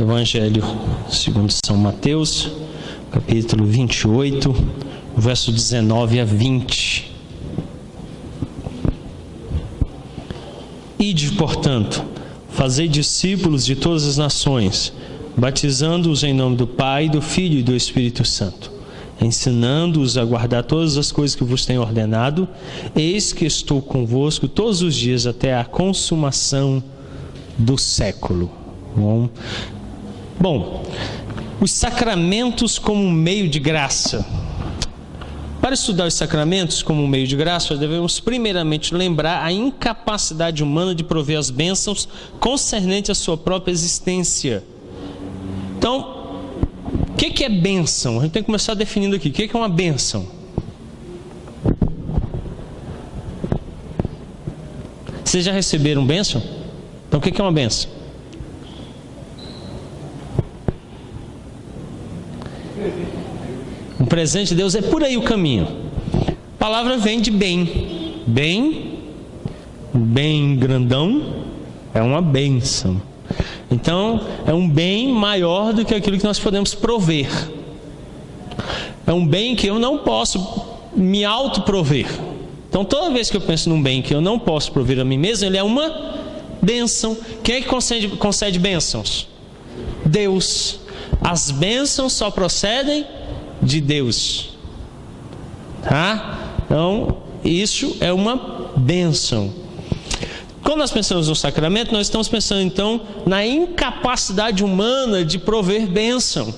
Evangelho segundo São Mateus, capítulo 28, verso 19 a 20. Ide, portanto, fazei discípulos de todas as nações, batizando-os em nome do Pai, do Filho e do Espírito Santo, ensinando-os a guardar todas as coisas que vos tenho ordenado. Eis que estou convosco todos os dias até a consumação do século. Bom, os sacramentos como um meio de graça. Para estudar os sacramentos como um meio de graça, devemos primeiramente lembrar a incapacidade humana de prover as bênçãos concernentes à sua própria existência. Então, o que é bênção? A gente tem que começar definindo aqui. O que é uma bênção? Vocês já receberam bênção? Então, o que é uma bênção? Um presente de Deus, é por aí o caminho. A palavra vem de bem. Bem grandão é uma bênção. Então, é um bem maior do que aquilo que nós podemos prover. É um bem que eu não posso me autoprover. Então, toda vez que eu penso num bem que eu não posso prover a mim mesmo, ele é uma bênção. Quem é que concede bênçãos? Deus. As bênçãos só procedem de Deus. Então, isso é uma bênção. Quando nós pensamos no sacramento, nós estamos pensando então na incapacidade humana de prover bênção.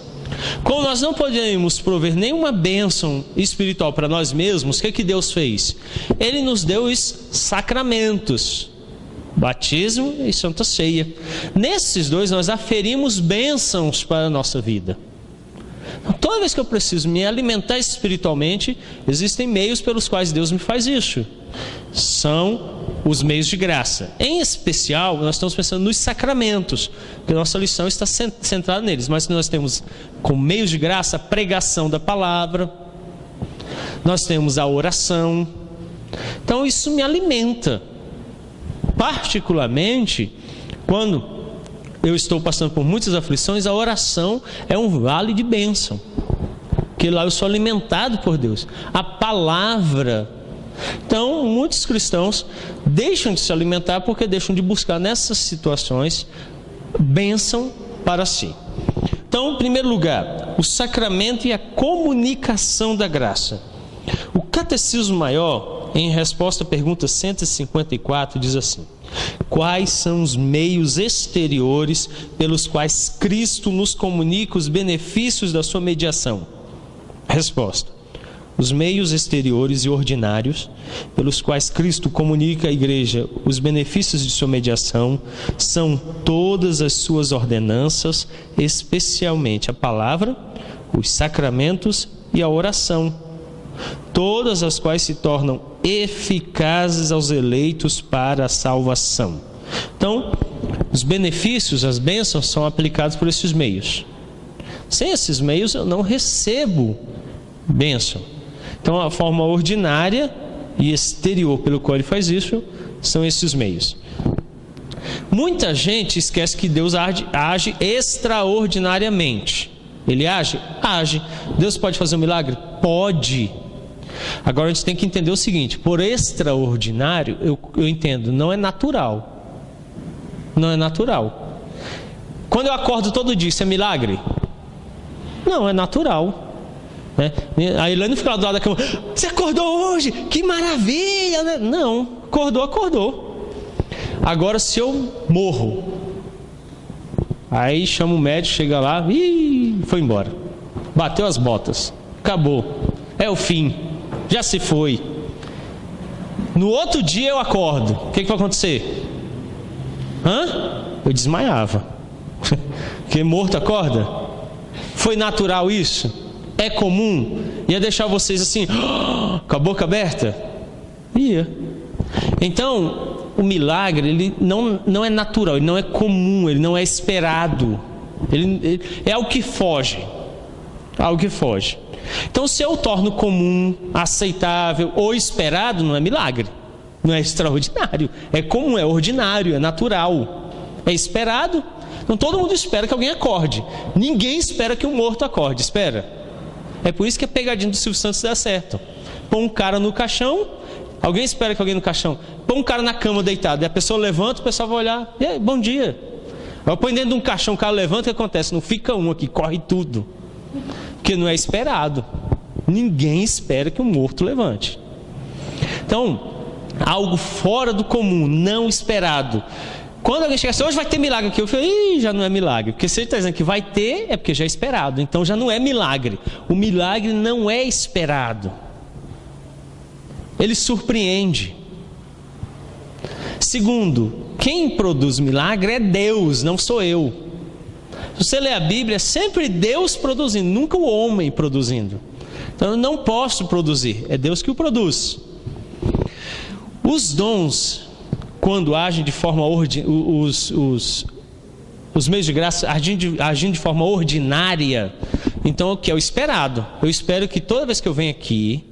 Como nós não podemos prover nenhuma bênção espiritual para nós mesmos, o que Deus fez? Ele nos deu os sacramentos, batismo e Santa Ceia. Nesses dois nós aferimos bênçãos para a nossa vida. Toda vez que eu preciso me alimentar espiritualmente, existem meios pelos quais Deus me faz isso. São os meios de graça. Em especial, nós estamos pensando nos sacramentos, porque a nossa lição está centrada neles. Mas nós temos, como meios de graça, a pregação da palavra. Nós temos a oração. Então isso me alimenta. Particularmente, quando eu estou passando por muitas aflições, a oração é um vale de bênção. Porque lá eu sou alimentado por Deus. A palavra. Então, muitos cristãos deixam de se alimentar porque deixam de buscar nessas situações bênção para si. Então, em primeiro lugar, o sacramento e a comunicação da graça. O Catecismo Maior, em resposta à pergunta 154, diz assim: quais são os meios exteriores pelos quais Cristo nos comunica os benefícios da sua mediação? Resposta: os meios exteriores e ordinários pelos quais Cristo comunica à Igreja os benefícios de sua mediação são todas as suas ordenanças, especialmente a palavra, os sacramentos e a oração, todas as quais se tornam eficazes aos eleitos para a salvação. Então, os benefícios, as bênçãos são aplicados por esses meios. Sem esses meios eu não recebo bênção. Então, a forma ordinária e exterior pelo qual ele faz isso são esses meios. Muita gente esquece que Deus age extraordinariamente. Ele age? Age. Deus pode fazer um milagre? Pode. Agora a gente tem que entender o seguinte: por extraordinário, eu entendo, não é natural. Não é natural. Quando eu acordo todo dia, isso é milagre? Não, é natural. A Ilane fica do lado da cama: você acordou hoje? Que maravilha, né? Não, acordou. Agora, se eu morro, aí chama o médico, chega lá, foi embora, bateu as botas, acabou, é o fim, já se foi. No outro dia eu acordo, o que vai acontecer? Eu desmaiava. Porque morto acorda? Foi natural isso? É comum? Ia deixar vocês assim, com a boca aberta? Ia. Então, o milagre, ele não é natural, ele não é comum, ele não é esperado. Ele é algo que foge. Algo que foge. Então, se eu torno comum, aceitável ou esperado, não é milagre. Não é extraordinário. É comum, é ordinário, é natural. É esperado. Então todo mundo espera que alguém acorde. Ninguém espera que um morto acorde, espera. É por isso que a pegadinha do Silvio Santos dá certo. Põe um cara no caixão, alguém espera que alguém no caixão. Põe um cara na cama deitado, e a pessoa levanta, o pessoal vai olhar, e aí, bom dia. Aí põe dentro de um caixão, o cara levanta, o que acontece? Não fica um aqui, corre tudo. Porque não é esperado. Ninguém espera que um morto levante. Então, algo fora do comum, não esperado. Quando alguém chega assim, hoje vai ter milagre aqui, eu falo, já não é milagre. Porque se ele está dizendo que vai ter, é porque já é esperado. Então já não é milagre. O milagre não é esperado. Ele surpreende. Segundo, quem produz milagre é Deus, não sou eu. Se você ler a Bíblia, é sempre Deus produzindo, nunca o homem produzindo. Então eu não posso produzir, é Deus que o produz. Os dons, quando agem de forma os meios de graça agindo de forma ordinária, então o que é o esperado? Eu espero que toda vez que eu venho aqui,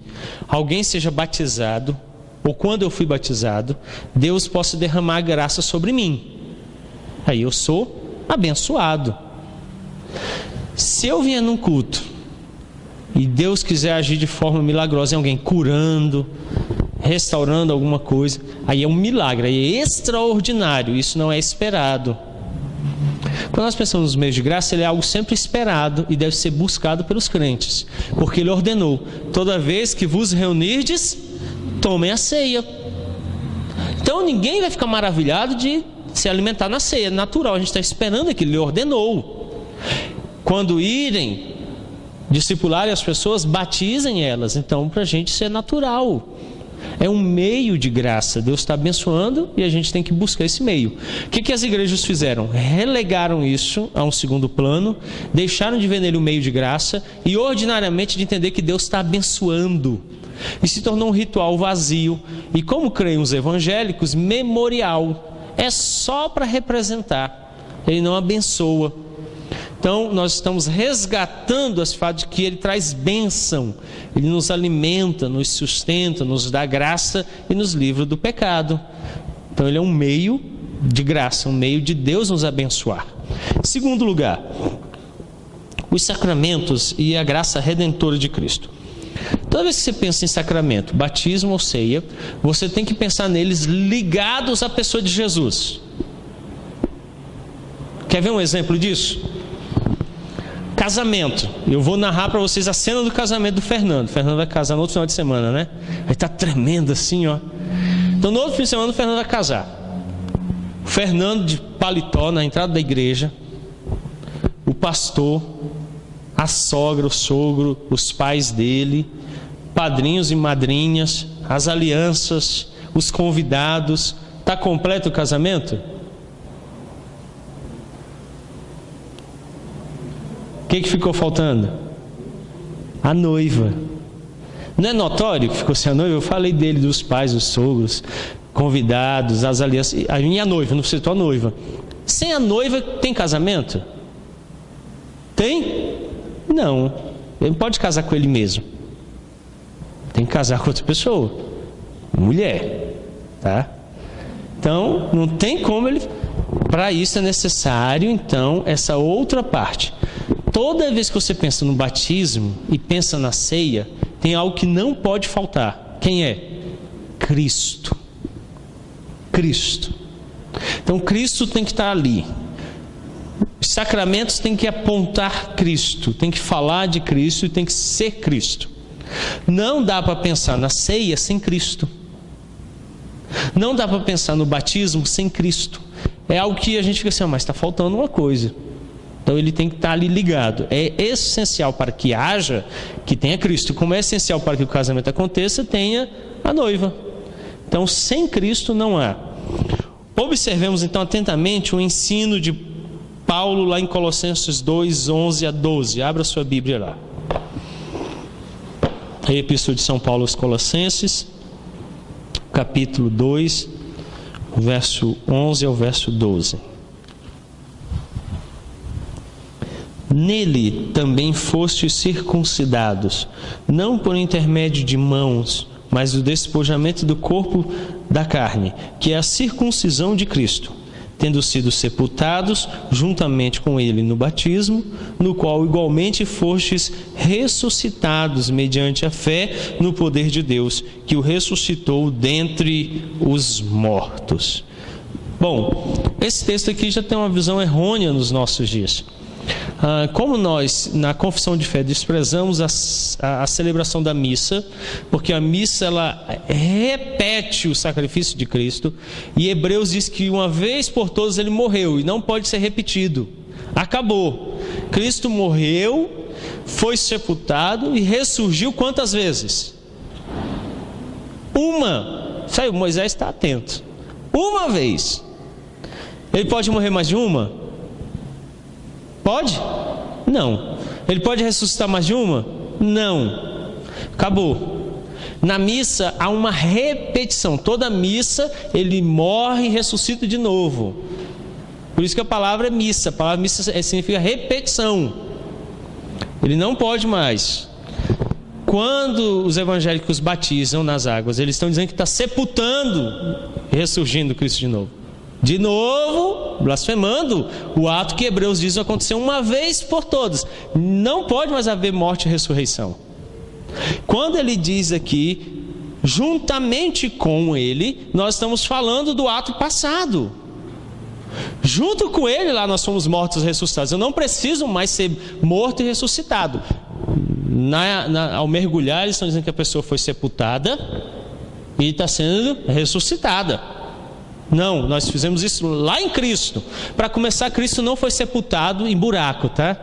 alguém seja batizado, ou quando eu fui batizado, Deus possa derramar graça sobre mim. Aí eu sou abençoado. Se eu vier num culto e Deus quiser agir de forma milagrosa em alguém, curando, restaurando alguma coisa, aí é um milagre, aí é extraordinário, isso não é esperado. Quando nós pensamos nos meios de graça, ele é algo sempre esperado e deve ser buscado pelos crentes, porque ele ordenou: toda vez que vos reunirdes, tomem a ceia. Então ninguém vai ficar maravilhado de se alimentar na ceia, é natural, a gente está esperando que ele ordenou. Quando irem discipularem as pessoas, batizem elas. Então para a gente isso é natural, é um meio de graça. Deus está abençoando e a gente tem que buscar esse meio. O que as igrejas fizeram? Relegaram isso a um segundo plano, deixaram de ver nele o meio de graça e ordinariamente de entender que Deus está abençoando, e se tornou um ritual vazio e, como creem os evangélicos, memorial. É só para representar, ele não abençoa. Então nós estamos resgatando esse fato de que ele traz bênção, ele nos alimenta, nos sustenta, nos dá graça e nos livra do pecado. Então ele é um meio de graça, um meio de Deus nos abençoar. Segundo lugar, os sacramentos e a graça redentora de Cristo. Toda vez que você pensa em sacramento, batismo ou ceia, você tem que pensar neles ligados à pessoa de Jesus. Quer ver um exemplo disso? Casamento. Eu vou narrar para vocês a cena do casamento do Fernando. O Fernando vai casar no outro final de semana, né? Ele está tremendo assim, ó. Então no outro fim de semana o Fernando vai casar. O Fernando de paletó na entrada da igreja, o pastor, a sogra, o sogro, os pais dele, padrinhos e madrinhas, as alianças, os convidados. Está completo o casamento? O que ficou faltando? A noiva. Não é notório que ficou sem a noiva? Eu falei dele, dos pais, dos sogros, convidados, as alianças. A minha noiva, não citou a noiva. Sem a noiva tem casamento? Tem? Não. Ele não pode casar com ele mesmo. Tem que casar com outra pessoa. Mulher. Tá? Então, não tem como ele... Para isso é necessário, então, essa outra parte. Toda vez que você pensa no batismo e pensa na ceia, tem algo que não pode faltar. Quem é? Cristo. Cristo. Então Cristo tem que estar ali. Os sacramentos têm que apontar Cristo, tem que falar de Cristo e tem que ser Cristo. Não dá para pensar na ceia sem Cristo. Não dá para pensar no batismo sem Cristo. É algo que a gente fica assim, mas está faltando uma coisa. Então ele tem que estar ali ligado. É essencial para que haja, que tenha Cristo. Como é essencial para que o casamento aconteça, tenha a noiva. Então sem Cristo não há. Observemos então atentamente o ensino de Paulo lá em Colossenses 2, 11 a 12. Abra sua Bíblia lá. A Epístola de São Paulo aos Colossenses, capítulo 2, verso 11 ao verso 12. Nele também fostes circuncidados, não por intermédio de mãos, mas o despojamento do corpo da carne, que é a circuncisão de Cristo, tendo sido sepultados juntamente com ele no batismo, no qual igualmente fostes ressuscitados mediante a fé no poder de Deus, que o ressuscitou dentre os mortos. Bom, esse texto aqui já tem uma visão errônea nos nossos dias. Como nós, na confissão de fé, desprezamos a celebração da missa, porque a missa ela repete o sacrifício de Cristo, e Hebreus diz que uma vez por todas ele morreu e não pode ser repetido. Acabou. Cristo morreu, foi sepultado e ressurgiu quantas vezes? Uma. Isso aí, Moisés está atento. Uma vez. Ele pode morrer mais de uma? Pode? Não. Ele pode ressuscitar mais de uma? Não. Acabou. Na missa há uma repetição. Toda missa ele morre e ressuscita de novo. Por isso que a palavra é missa. A palavra missa significa repetição. Ele não pode mais. Quando os evangélicos batizam nas águas, eles estão dizendo que está sepultando e ressurgindo Cristo de novo. De novo, blasfemando o ato que Hebreus diz aconteceu uma vez por todas. Não pode mais haver morte e ressurreição. Quando ele diz aqui, juntamente com ele, nós estamos falando do ato passado. Junto com ele lá nós fomos mortos e ressuscitados. Eu não preciso mais ser morto e ressuscitado. Ao mergulhar, eles estão dizendo que a pessoa foi sepultada e está sendo ressuscitada. Não, nós fizemos isso lá em Cristo. Para começar, Cristo não foi sepultado em buraco, tá?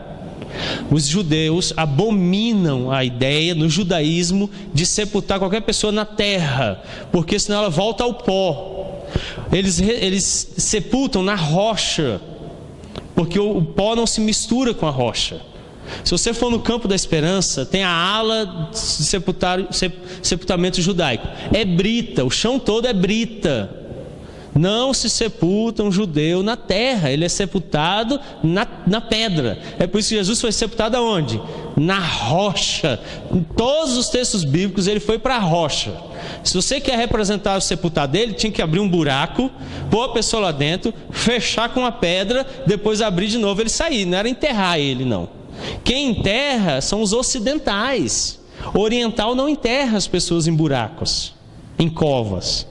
Os judeus abominam a ideia no judaísmo de sepultar qualquer pessoa na terra, porque senão ela volta ao pó. Eles sepultam na rocha, porque o pó não se mistura com a rocha. Se você for no Campo da Esperança, tem a ala de sepultamento judaico. É brita, o chão todo é brita. Não se sepulta um judeu na terra, ele é sepultado na pedra. É por isso que Jesus foi sepultado aonde? Na rocha. Em todos os textos bíblicos ele foi para a rocha. Se você quer representar o sepultado dele, tinha que abrir um buraco, pôr a pessoa lá dentro, fechar com uma pedra, depois abrir de novo e ele sair. Não era enterrar ele, não. Quem enterra são os ocidentais. O oriental não enterra as pessoas em buracos, em covas.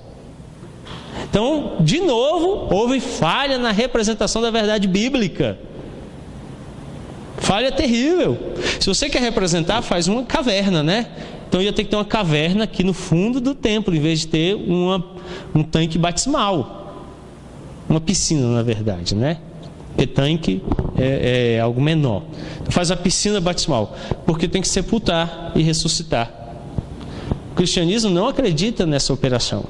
Então, de novo, houve falha na representação da verdade bíblica. Falha terrível. Se você quer representar, faz uma caverna, né? Então ia ter que ter uma caverna aqui no fundo do templo, em vez de ter um tanque batismal. Uma piscina, na verdade, né? Porque tanque é algo menor. Então faz a piscina batismal, porque tem que sepultar e ressuscitar. O cristianismo não acredita nessa operação.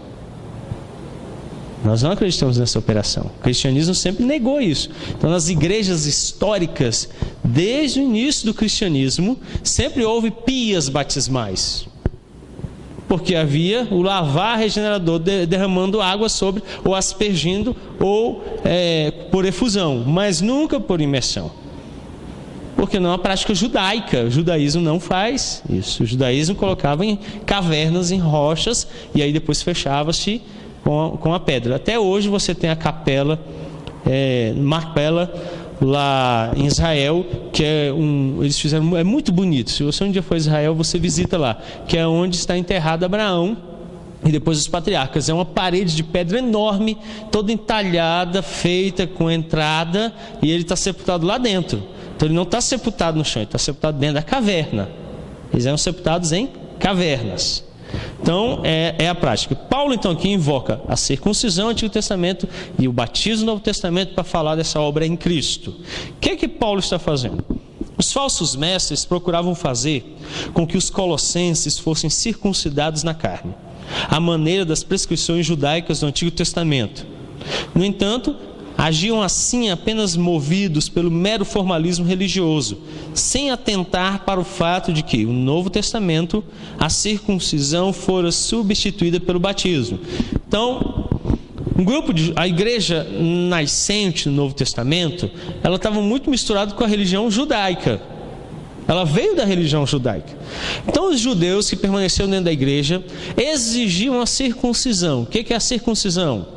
Nós não acreditamos nessa operação. O cristianismo sempre negou isso. Então, nas igrejas históricas, desde o início do cristianismo, sempre houve pias batismais. Porque havia o lavar regenerador derramando água sobre, ou aspergindo, ou por efusão, mas nunca por imersão. Porque não é uma prática judaica. O judaísmo não faz isso. O judaísmo colocava em cavernas, em rochas, e aí depois fechava-se com a pedra. Até hoje você tem a capela, Macpela, lá em Israel, que eles fizeram, é muito bonito. Se você um dia for a Israel, você visita lá, que é onde está enterrado Abraão e depois os patriarcas. É uma parede de pedra enorme, toda entalhada, feita com entrada, e ele está sepultado lá dentro. Então ele não está sepultado no chão, ele está sepultado dentro da caverna. Eles eram sepultados em cavernas. Então é a prática. Paulo então aqui invoca a circuncisão do Antigo Testamento e o batismo do Novo Testamento para falar dessa obra em Cristo. O que é que Paulo está fazendo? Os falsos mestres procuravam fazer com que os colossenses fossem circuncidados na carne, à maneira das prescrições judaicas do Antigo Testamento. No entanto, agiam assim apenas movidos pelo mero formalismo religioso, sem atentar para o fato de que, no Novo Testamento, a circuncisão fora substituída pelo batismo. Então, a igreja nascente no Novo Testamento, ela estava muito misturada com a religião judaica. Ela veio da religião judaica. Então os judeus que permaneceram dentro da igreja exigiam a circuncisão. O que é a circuncisão?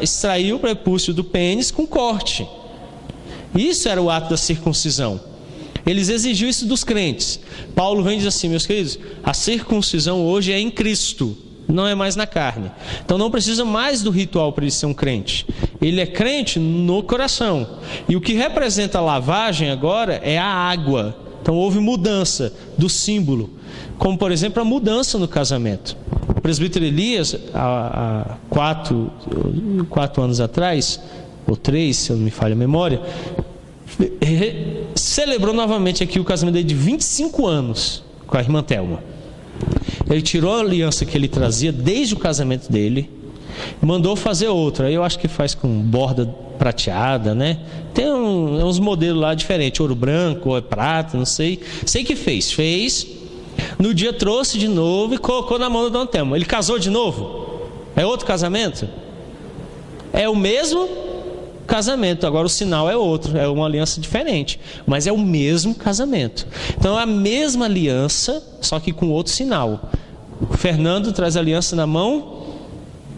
extrair o prepúcio do pênis com corte. Isso era o ato da circuncisão. Eles exigiam isso dos crentes. Paulo vem e diz assim, meus queridos, a circuncisão hoje é em Cristo, não é mais na carne. Então não precisa mais do ritual para ele ser um crente. Ele é crente no coração. E o que representa a lavagem agora é a água. Então houve mudança do símbolo. Como por exemplo a mudança no casamento. O presbítero Elias, há 4 anos atrás, ou 3, se eu não me falha a memória, celebrou novamente aqui o casamento dele de 25 anos com a irmã Thelma. Ele tirou a aliança que ele trazia desde o casamento dele, mandou fazer outra. Eu acho que faz com borda prateada, né? Tem uns modelos lá diferentes, ouro branco, ou é prata, não sei. Sei que fez. No dia trouxe de novo e colocou na mão da dona Thelma. Ele casou de novo? É outro casamento? É o mesmo casamento, agora o sinal é outro, é uma aliança diferente, mas é o mesmo casamento. Então é a mesma aliança, só que com outro sinal. O Fernando traz a aliança na mão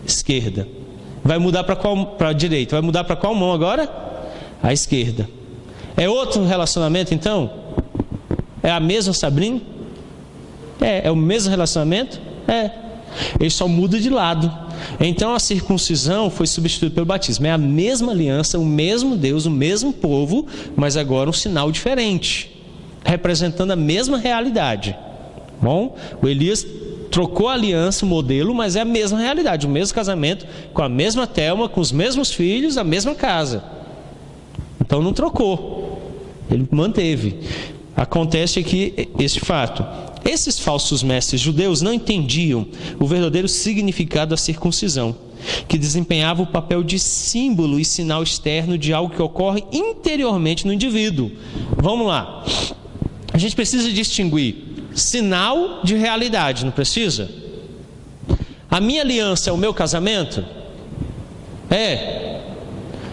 esquerda. Vai mudar para a direita? Vai mudar para qual mão agora? A esquerda. É outro relacionamento então? É a mesma Sabrina? É o mesmo relacionamento? Ele só muda de lado. Então a circuncisão foi substituída pelo batismo. É a mesma aliança, o mesmo Deus, o mesmo povo, mas agora um sinal diferente, representando a mesma realidade. Bom, o Elias trocou a aliança, o modelo, mas é a mesma realidade, o mesmo casamento, com a mesma Thelma, com os mesmos filhos, a mesma casa. Então não trocou, ele manteve. Acontece aqui este fato. Esses falsos mestres judeus não entendiam o verdadeiro significado da circuncisão, que desempenhava o papel de símbolo e sinal externo de algo que ocorre interiormente no indivíduo. Vamos lá. A gente precisa distinguir sinal de realidade, não precisa? A minha aliança é o meu casamento?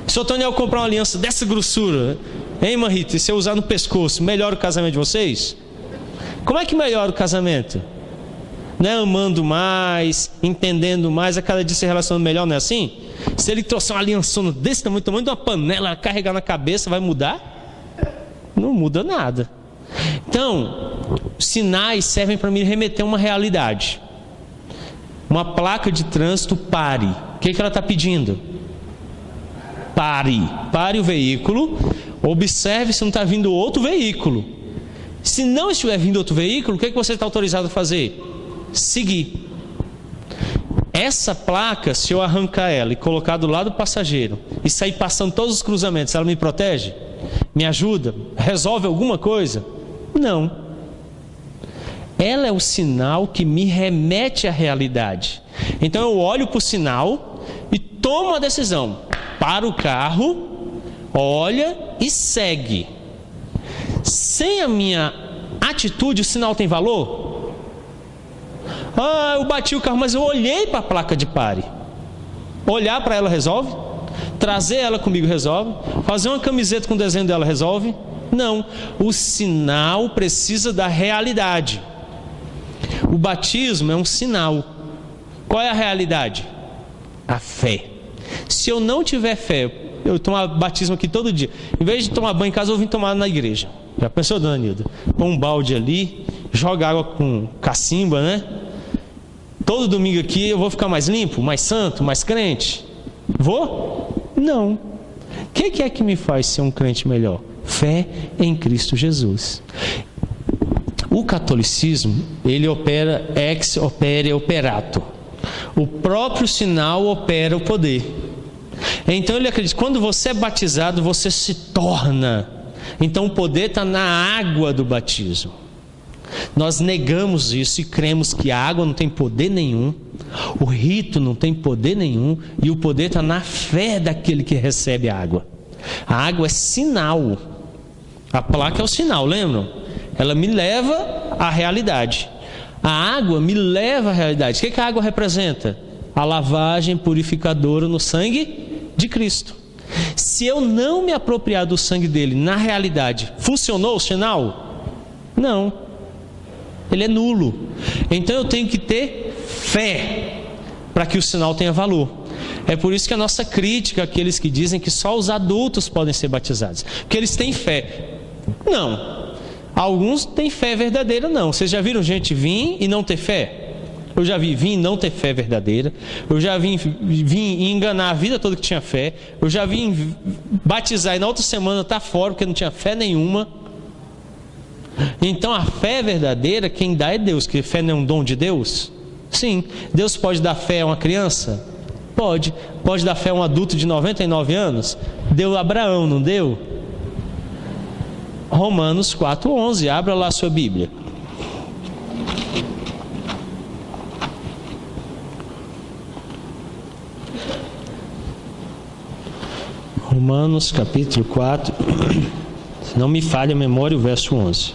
Se o Toniel comprar uma aliança dessa grossura, hein, Marita, e se eu usar no pescoço, melhora o casamento de vocês? Como é que melhora o casamento? Não é amando mais, entendendo mais, a cada dia se relacionando melhor, não é assim? Se ele trouxer uma aliançona desse tamanho de uma panela, carregar na cabeça, vai mudar? Não muda nada. Então, sinais servem para me remeter a uma realidade. Uma placa de trânsito, pare. O que ela está pedindo? Pare o veículo, observe se não está vindo outro veículo. Se não estiver vindo outro veículo, o que você está autorizado a fazer? Seguir. Essa placa, se eu arrancar ela e colocar do lado do passageiro e sair passando todos os cruzamentos, ela me protege? Me ajuda? Resolve alguma coisa? Não. Ela é o sinal que me remete à realidade. Então eu olho para o sinal e tomo a decisão. Para o carro, olha e segue. Sem a minha atitude, o sinal tem valor? Eu bati o carro, mas eu olhei para a placa de pare. Olhar para ela resolve? Trazer ela comigo resolve? Fazer uma camiseta com o desenho dela resolve? Não. O sinal precisa da realidade. O batismo é um sinal. Qual é a realidade? A fé. Se eu não tiver fé, eu tomo batismo aqui todo dia. Em vez de tomar banho em casa, eu vim tomar na igreja. Já pensou, dona Nilda? Põe um balde ali, joga água com cacimba, né? Todo domingo aqui eu vou ficar mais limpo, mais santo, mais crente? Vou? Não. O que é que me faz ser um crente melhor? Fé em Cristo Jesus. O catolicismo, ele opera ex opere operato. O próprio sinal opera o poder. Então ele acredita, quando você é batizado, você se torna. Então o poder está na água do batismo. Nós negamos isso e cremos que a água não tem poder nenhum, o rito não tem poder nenhum, e o poder está na fé daquele que recebe a água. A água é sinal. A placa é o sinal, lembram? Ela me leva à realidade. A água me leva à realidade. O que a água representa? A lavagem purificadora no sangue de Cristo. Se eu não me apropriar do sangue dele na realidade, funcionou o sinal? Não. Ele é nulo. Então eu tenho que ter fé. para que o sinal tenha valor. É por isso que a nossa crítica àqueles que dizem que só os adultos podem ser batizados, porque eles têm fé. Não, alguns têm fé verdadeira não. Vocês já viram gente vir e não ter fé? Eu já vi vir e não ter fé verdadeira. Eu já vim e enganar a vida toda que tinha fé. Eu já vim batizar e na outra semana estar fora porque não tinha fé nenhuma. Então a fé verdadeira quem dá é Deus. Que fé não é um dom de Deus? Sim. Deus pode dar fé a uma criança? Pode. Pode dar fé a um adulto de 99 anos? Deu a Abraão, não deu? Romanos 4:11. Abra lá a sua Bíblia. Romanos capítulo 4, se não me falha a memória, o verso 11.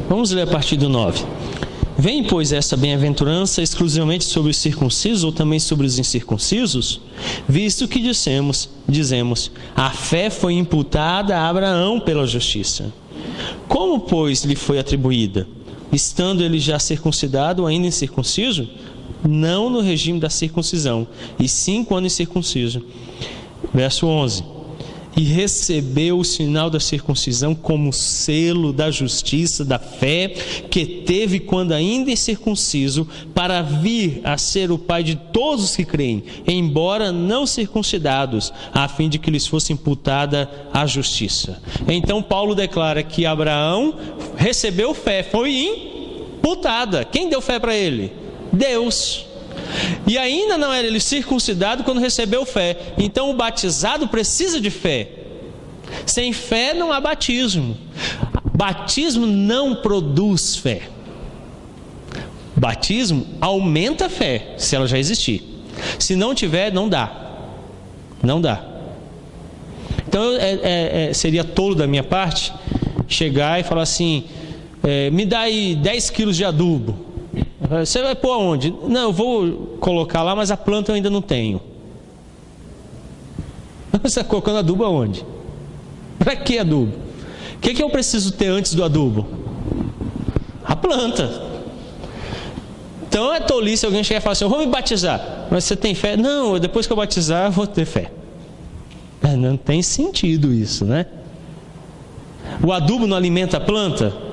Vamos ler a partir do 9. Vem, pois, essa bem-aventurança exclusivamente sobre os circuncisos ou também sobre os incircuncisos? Visto que dizemos, a fé foi imputada a Abraão pela justiça. Como, pois, lhe foi atribuída? Estando ele já circuncidado ou ainda incircunciso? Não no regime da circuncisão, e sim quando incircunciso. Verso 11. E recebeu o sinal da circuncisão como selo da justiça, da fé, que teve quando ainda incircunciso, para vir a ser o pai de todos os que creem, embora não circuncidados, a fim de que lhes fosse imputada a justiça. Então Paulo declara que Abraão recebeu fé, foi imputada. Quem deu fé para ele? Deus. E ainda não era ele circuncidado quando recebeu fé. Então o batizado precisa de fé. Sem fé não há batismo. Batismo não produz fé. Batismo aumenta a fé, se ela já existir. Se não tiver, não dá. Não dá. Então seria tolo da minha parte chegar e falar assim, me dá aí 10 quilos de adubo. Você vai pôr aonde? Não, eu vou colocar lá, mas a planta eu ainda não tenho. Você está colocando adubo aonde? Para que adubo? O que eu preciso ter antes do adubo? A planta. Então é tolice alguém chegar e falar assim, eu vou me batizar. Mas você tem fé? Não, depois que eu batizar eu vou ter fé. Não tem sentido isso, né? O adubo não alimenta a planta?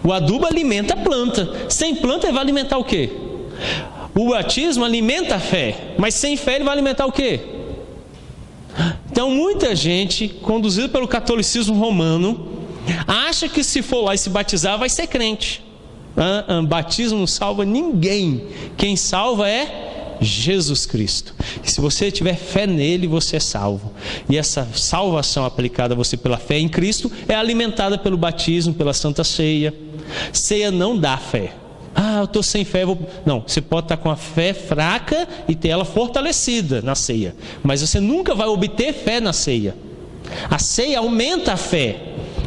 O adubo alimenta a planta. Sem planta ele vai alimentar o quê? O batismo alimenta a fé. Mas sem fé ele vai alimentar o quê? Então muita gente, conduzida pelo catolicismo romano, acha que se for lá e se batizar vai ser crente. Batismo não salva ninguém. Quem salva é Jesus Cristo. E se você tiver fé nele, você é salvo. E essa salvação aplicada a você pela fé em Cristo é alimentada pelo batismo, pela Santa Ceia. Ceia não dá fé. Eu estou sem fé. Não, você pode estar com a fé fraca e ter ela fortalecida na ceia. Mas você nunca vai obter fé na ceia. A ceia aumenta a fé.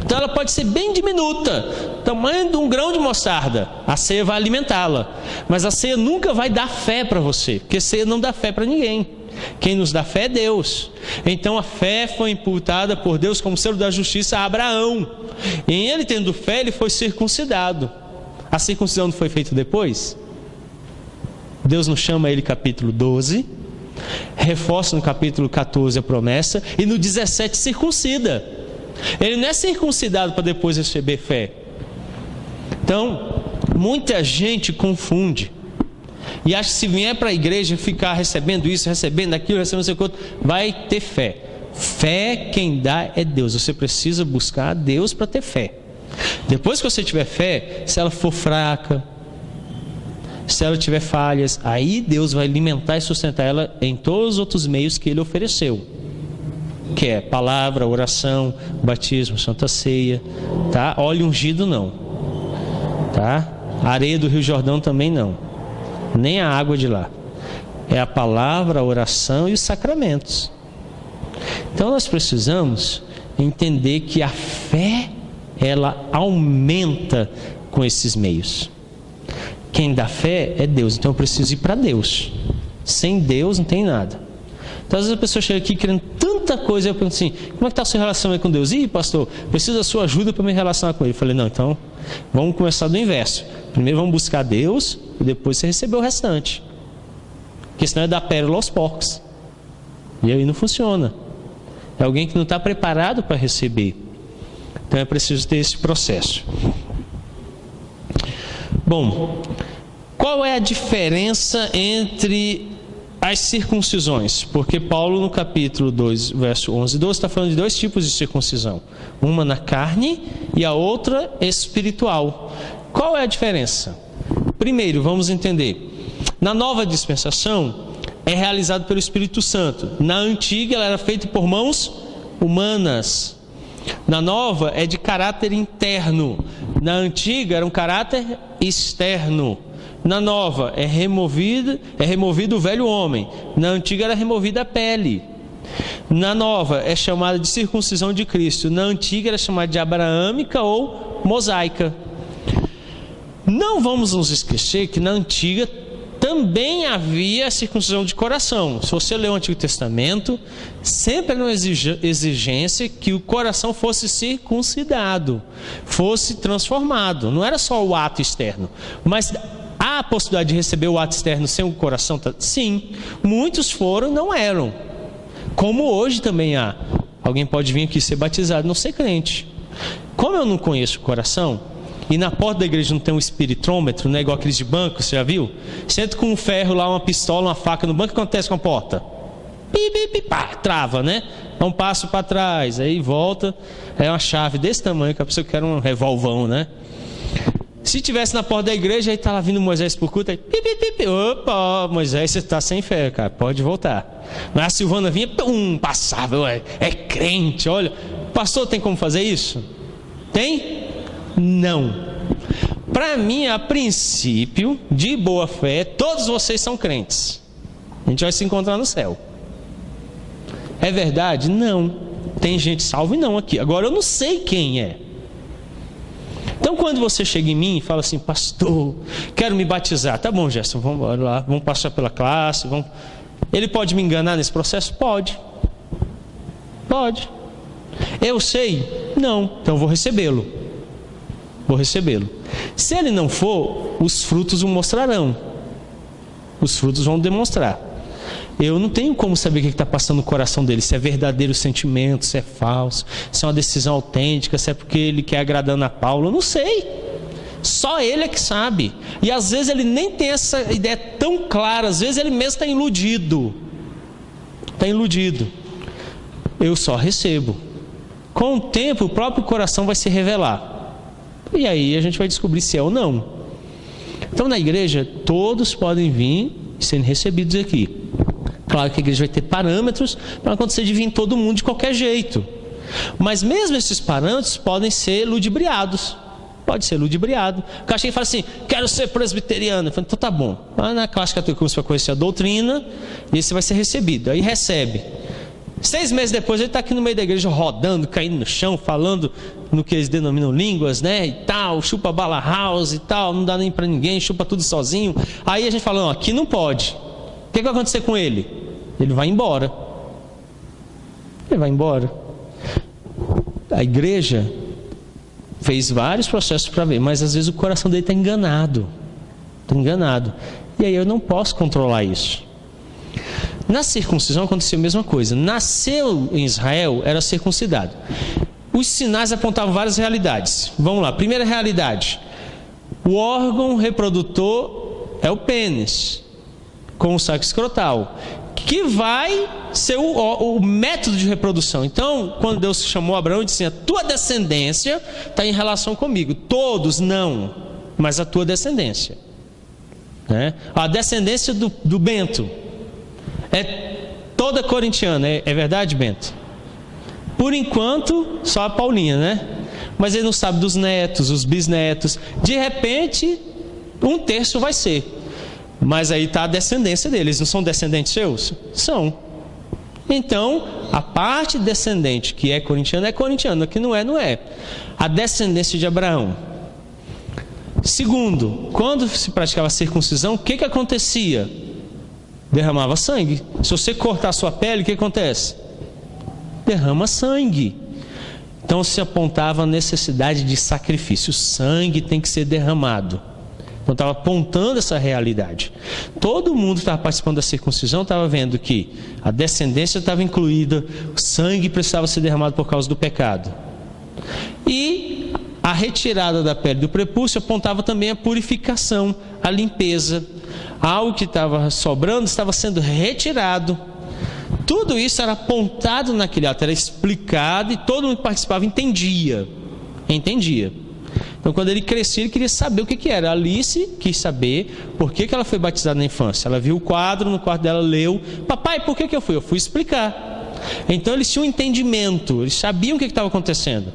Então ela pode ser bem diminuta, tamanho de um grão de mostarda. A ceia vai alimentá-la. Mas a ceia nunca vai dar fé para você, porque ceia não dá fé para ninguém. Quem nos dá fé é Deus. Então a fé foi imputada por Deus como selo da justiça a Abraão. E em ele tendo fé, ele foi circuncidado. A circuncisão não foi feita depois? Deus nos chama a ele capítulo 12, reforça no capítulo 14 a promessa, e no 17 circuncida. Ele não é circuncidado para depois receber fé. Então, muita gente confunde e acha que se vier para a igreja ficar recebendo isso, recebendo aquilo, recebendo não sei o que outro, vai ter fé. Fé quem dá é Deus. Você precisa buscar a Deus para ter fé. Depois que você tiver fé, se ela for fraca, se ela tiver falhas, aí Deus vai alimentar e sustentar ela em todos os outros meios que Ele ofereceu, que é palavra, oração, batismo, Santa Ceia, tá? Óleo ungido não, tá? Areia do Rio Jordão também não, nem a água de lá. É a palavra, a oração e os sacramentos. Então nós precisamos entender que a fé, ela aumenta com esses meios. Quem dá fé é Deus, então eu preciso ir para Deus. Sem Deus não tem nada. Então às vezes a pessoa chega aqui querendo tanta coisa, eu pergunto assim, como é que está a sua relação aí com Deus? Ih, pastor, preciso da sua ajuda para me relacionar com Ele. Eu falei, não, então vamos começar do inverso. Primeiro vamos buscar Deus e depois você recebeu o restante. Porque senão é dar pérola aos porcos. E aí não funciona. É alguém que não está preparado para receber. Então é preciso ter esse processo. Bom, qual é a diferença entre as circuncisões? Porque Paulo no capítulo 2, verso 11 e 12 está falando de dois tipos de circuncisão. Uma na carne e a outra espiritual. Qual é a diferença? Primeiro, vamos entender. Na nova dispensação é realizado pelo Espírito Santo. Na antiga ela era feita por mãos humanas. Na nova é de caráter interno. Na antiga era um caráter externo. Na nova é removido o velho homem. Na antiga era removida a pele. Na nova é chamada de circuncisão de Cristo. Na antiga era chamada de abraâmica ou mosaica. Não vamos nos esquecer que na antiga também havia a circuncisão de coração. Se você ler o Antigo Testamento, sempre era uma exigência que o coração fosse circuncidado, fosse transformado. Não era só o ato externo, mas há a possibilidade de receber o ato externo sem o coração? Sim, muitos foram e não eram. Como hoje também há. Alguém pode vir aqui ser batizado, não ser crente. Como eu não conheço o coração, e na porta da igreja não tem um espiritrômetro, não é igual aqueles de banco, você já viu? Senta com um ferro lá, uma pistola, uma faca no banco, o que acontece com a porta? Pá, trava, né? Dá um passo para trás, aí volta, é uma chave desse tamanho, que a pessoa quer um revolvão, né? Se tivesse na porta da igreja, aí tá lá vindo Moisés por culto, aí opa, Moisés, você está sem fé, cara, pode voltar. Mas a Silvana vinha, passava, é crente, olha. Pastor, tem como fazer isso? Tem? Não. Para mim, a princípio, de boa fé, todos vocês são crentes. A gente vai se encontrar no céu. É verdade? Não. Tem gente salva e não aqui. Agora eu não sei quem é. Então quando você chega em mim e fala assim, pastor, quero me batizar. Tá bom, Gerson, vamos lá, vamos passar pela classe. Vamos... Ele pode me enganar nesse processo? Pode. Pode. Eu sei? Não. Então eu vou recebê-lo. Vou recebê-lo. Se ele não for, os frutos o mostrarão. Os frutos vão demonstrar. Eu não tenho como saber o que está passando no coração dele, se é verdadeiro sentimento, se é falso, se é uma decisão autêntica, se é porque ele quer agradar Ana Paula, eu não sei. Só ele é que sabe. E às vezes ele nem tem essa ideia tão clara, às vezes ele mesmo está iludido. Está iludido. Eu só recebo. Com o tempo, o próprio coração vai se revelar. E aí a gente vai descobrir se é ou não. Então na igreja, todos podem vir sendo recebidos aqui. Claro que a igreja vai ter parâmetros para acontecer de vir todo mundo de qualquer jeito. Mas mesmo esses parâmetros podem ser ludibriados. Pode ser ludibriado. O cara chega e fala assim, quero ser presbiteriano. Eu falo, então tá bom. Vai na classe católica para conhecer a doutrina e você vai ser recebido. Aí recebe. 6 meses depois ele está aqui no meio da igreja rodando, caindo no chão, falando no que eles denominam línguas, né, e tal, chupa bala house e tal, não dá nem para ninguém, chupa tudo sozinho. Aí a gente fala, não, aqui não pode. O que vai acontecer com ele? Ele vai embora. Ele vai embora. A igreja fez vários processos para ver, mas às vezes o coração dele está enganado. Está enganado. E aí eu não posso controlar isso. Na circuncisão aconteceu a mesma coisa. Nasceu em Israel, era circuncidado. Os sinais apontavam várias realidades. Vamos lá, primeira realidade. O órgão reprodutor é o pênis, com o saco escrotal, que vai ser o método de reprodução. Então, quando Deus chamou Abraão e disse, a tua descendência está em relação comigo. Todos não, mas a tua descendência. Né? A descendência do Bento é toda corintiana, é verdade, Bento? Por enquanto, só a Paulinha, né? Mas ele não sabe dos netos, os bisnetos. De repente, 1/3 vai ser. Mas aí está a descendência deles. Não são descendentes seus? São. Então, a parte descendente que é corintiana, que não é, não é. A descendência de Abraão. Segundo, quando se praticava a circuncisão, o que acontecia? Derramava sangue. Se você cortar a sua pele, o que acontece? Derrama sangue. Então se apontava a necessidade de sacrifício. O sangue tem que ser derramado. Então estava apontando essa realidade. Todo mundo que estava participando da circuncisão estava vendo que a descendência estava incluída, o sangue precisava ser derramado por causa do pecado. E a retirada da pele do prepúcio apontava também a purificação, a limpeza. Algo que estava sobrando estava sendo retirado. Tudo isso era apontado naquele ato, era explicado e todo mundo que participava entendia. Então, quando ele crescia, ele queria saber o que era. A Alice quis saber por que ela foi batizada na infância. Ela viu o quadro, no quarto dela leu: papai, por que eu fui? Eu fui explicar. Então, eles tinham um entendimento, eles sabiam o que estava acontecendo.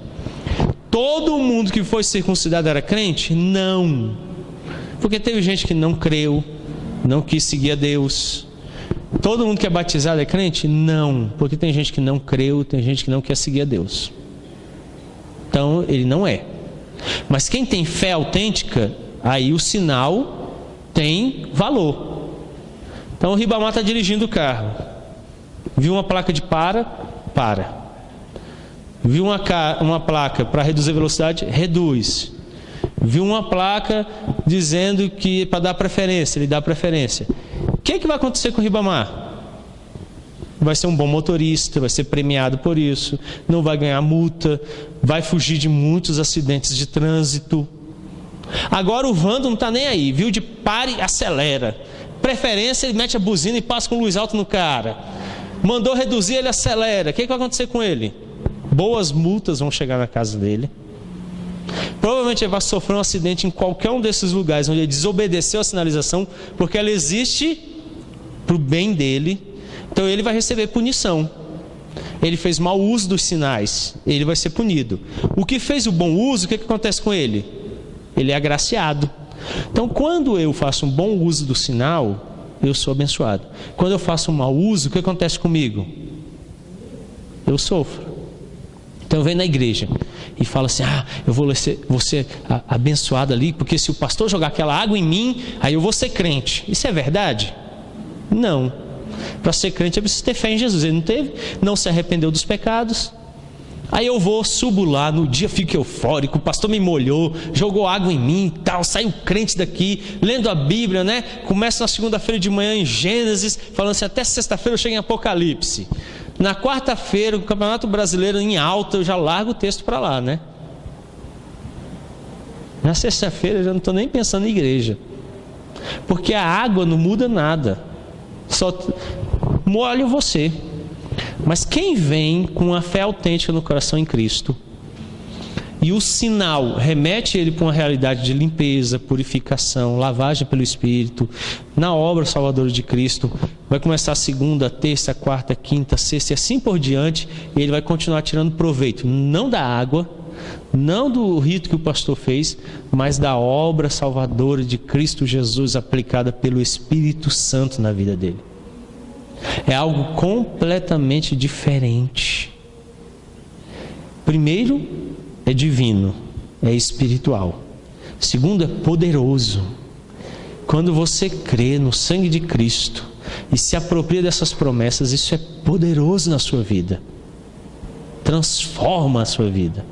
Todo mundo que foi circuncidado era crente? Não. Porque teve gente que não creu, não quis seguir a Deus. Todo mundo que é batizado é crente? Não. Porque tem gente que não creu, tem gente que não quer seguir a Deus. Então, ele não é. Mas quem tem fé autêntica, aí o sinal tem valor. Então o Ribamar está dirigindo o carro, viu uma placa de para. Viu uma placa para reduzir a velocidade, reduz. Viu uma placa dizendo que para dar preferência, ele dá preferência. O que vai acontecer com o Ribamar? Vai ser um bom motorista, vai ser premiado por isso, não vai ganhar multa, vai fugir de muitos acidentes de trânsito. Agora o Vando não está nem aí, viu de pare, acelera. Preferência, ele mete a buzina e passa com luz alta no cara. Mandou reduzir, ele acelera. O que vai acontecer com ele? Boas multas vão chegar na casa dele. Provavelmente ele vai sofrer um acidente em qualquer um desses lugares onde ele desobedeceu a sinalização, porque ela existe para o bem dele. Então ele vai receber punição. Ele fez mau uso dos sinais, ele vai ser punido. O que fez o bom uso, o que acontece com ele? Ele é agraciado. Então quando eu faço um bom uso do sinal, eu sou abençoado. Quando eu faço um mau uso, o que acontece comigo? Eu sofro. Então vem na igreja e fala assim: eu vou ser abençoado ali, porque se o pastor jogar aquela água em mim, aí eu vou ser crente. Isso é verdade? Não. Para ser crente eu preciso ter fé em Jesus. Ele não teve, não se arrependeu dos pecados. Aí eu subo lá, no dia fico eufórico, o pastor me molhou, jogou água em mim e tal, saiu crente daqui, lendo a Bíblia, né? Começa na segunda-feira de manhã em Gênesis, falando assim, até sexta-feira eu chego em Apocalipse. Na quarta-feira, o Campeonato Brasileiro em alta, eu já largo o texto para lá, né? Na sexta-feira eu já não estou nem pensando em igreja, porque a água não muda nada, só molha você. Mas quem vem com a fé autêntica no coração em Cristo, e o sinal remete ele para uma realidade de limpeza, purificação, lavagem pelo Espírito, na obra salvadora de Cristo, vai começar a segunda, terça, quarta, quinta, sexta e assim por diante, e ele vai continuar tirando proveito, não da água, não do rito que o pastor fez, mas da obra salvadora de Cristo Jesus aplicada pelo Espírito Santo na vida dele. É algo completamente diferente. Primeiro, é divino, é espiritual. Segundo, é poderoso. Quando você crê no sangue de Cristo e se apropria dessas promessas, isso é poderoso na sua vida. Transforma a sua vida.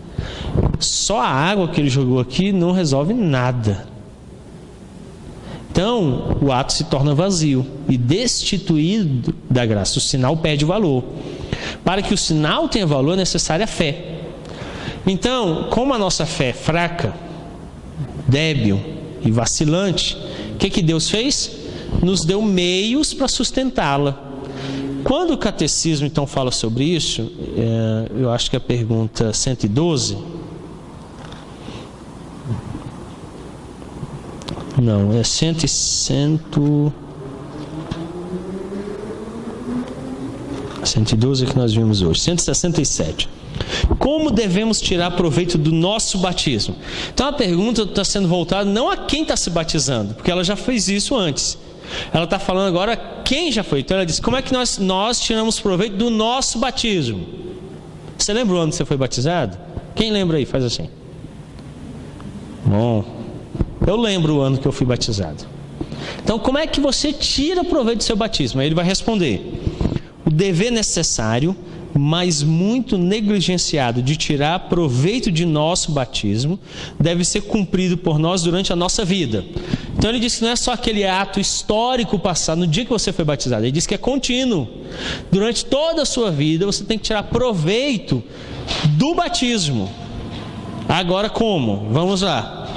Só a água que ele jogou aqui não resolve nada. Então, o ato se torna vazio e destituído da graça. O sinal perde valor. Para que o sinal tenha valor, é necessária a fé. Então, como a nossa fé é fraca, débil e vacilante, o que Deus fez? Nos deu meios para sustentá-la. Quando o catecismo, então, fala sobre isso, eu acho que é a pergunta 112... Não, é 112 que nós vimos hoje. 167. Como devemos tirar proveito do nosso batismo? Então a pergunta está sendo voltada não a quem está se batizando, porque ela já fez isso antes. Ela está falando agora quem já foi. Então ela diz, como é que nós tiramos proveito do nosso batismo? Você lembra o ano que você foi batizado? Quem lembra aí? Faz assim. Bom, eu lembro o ano que eu fui batizado. Então, como é que você tira proveito do seu batismo? Aí ele vai responder: o dever necessário, mas muito negligenciado, de tirar proveito de nosso batismo, deve ser cumprido por nós durante a nossa vida. Então ele diz que não é só aquele ato histórico passado, no dia que você foi batizado. Ele diz que é contínuo. Durante toda a sua vida você tem que tirar proveito do batismo. Agora como? Vamos lá.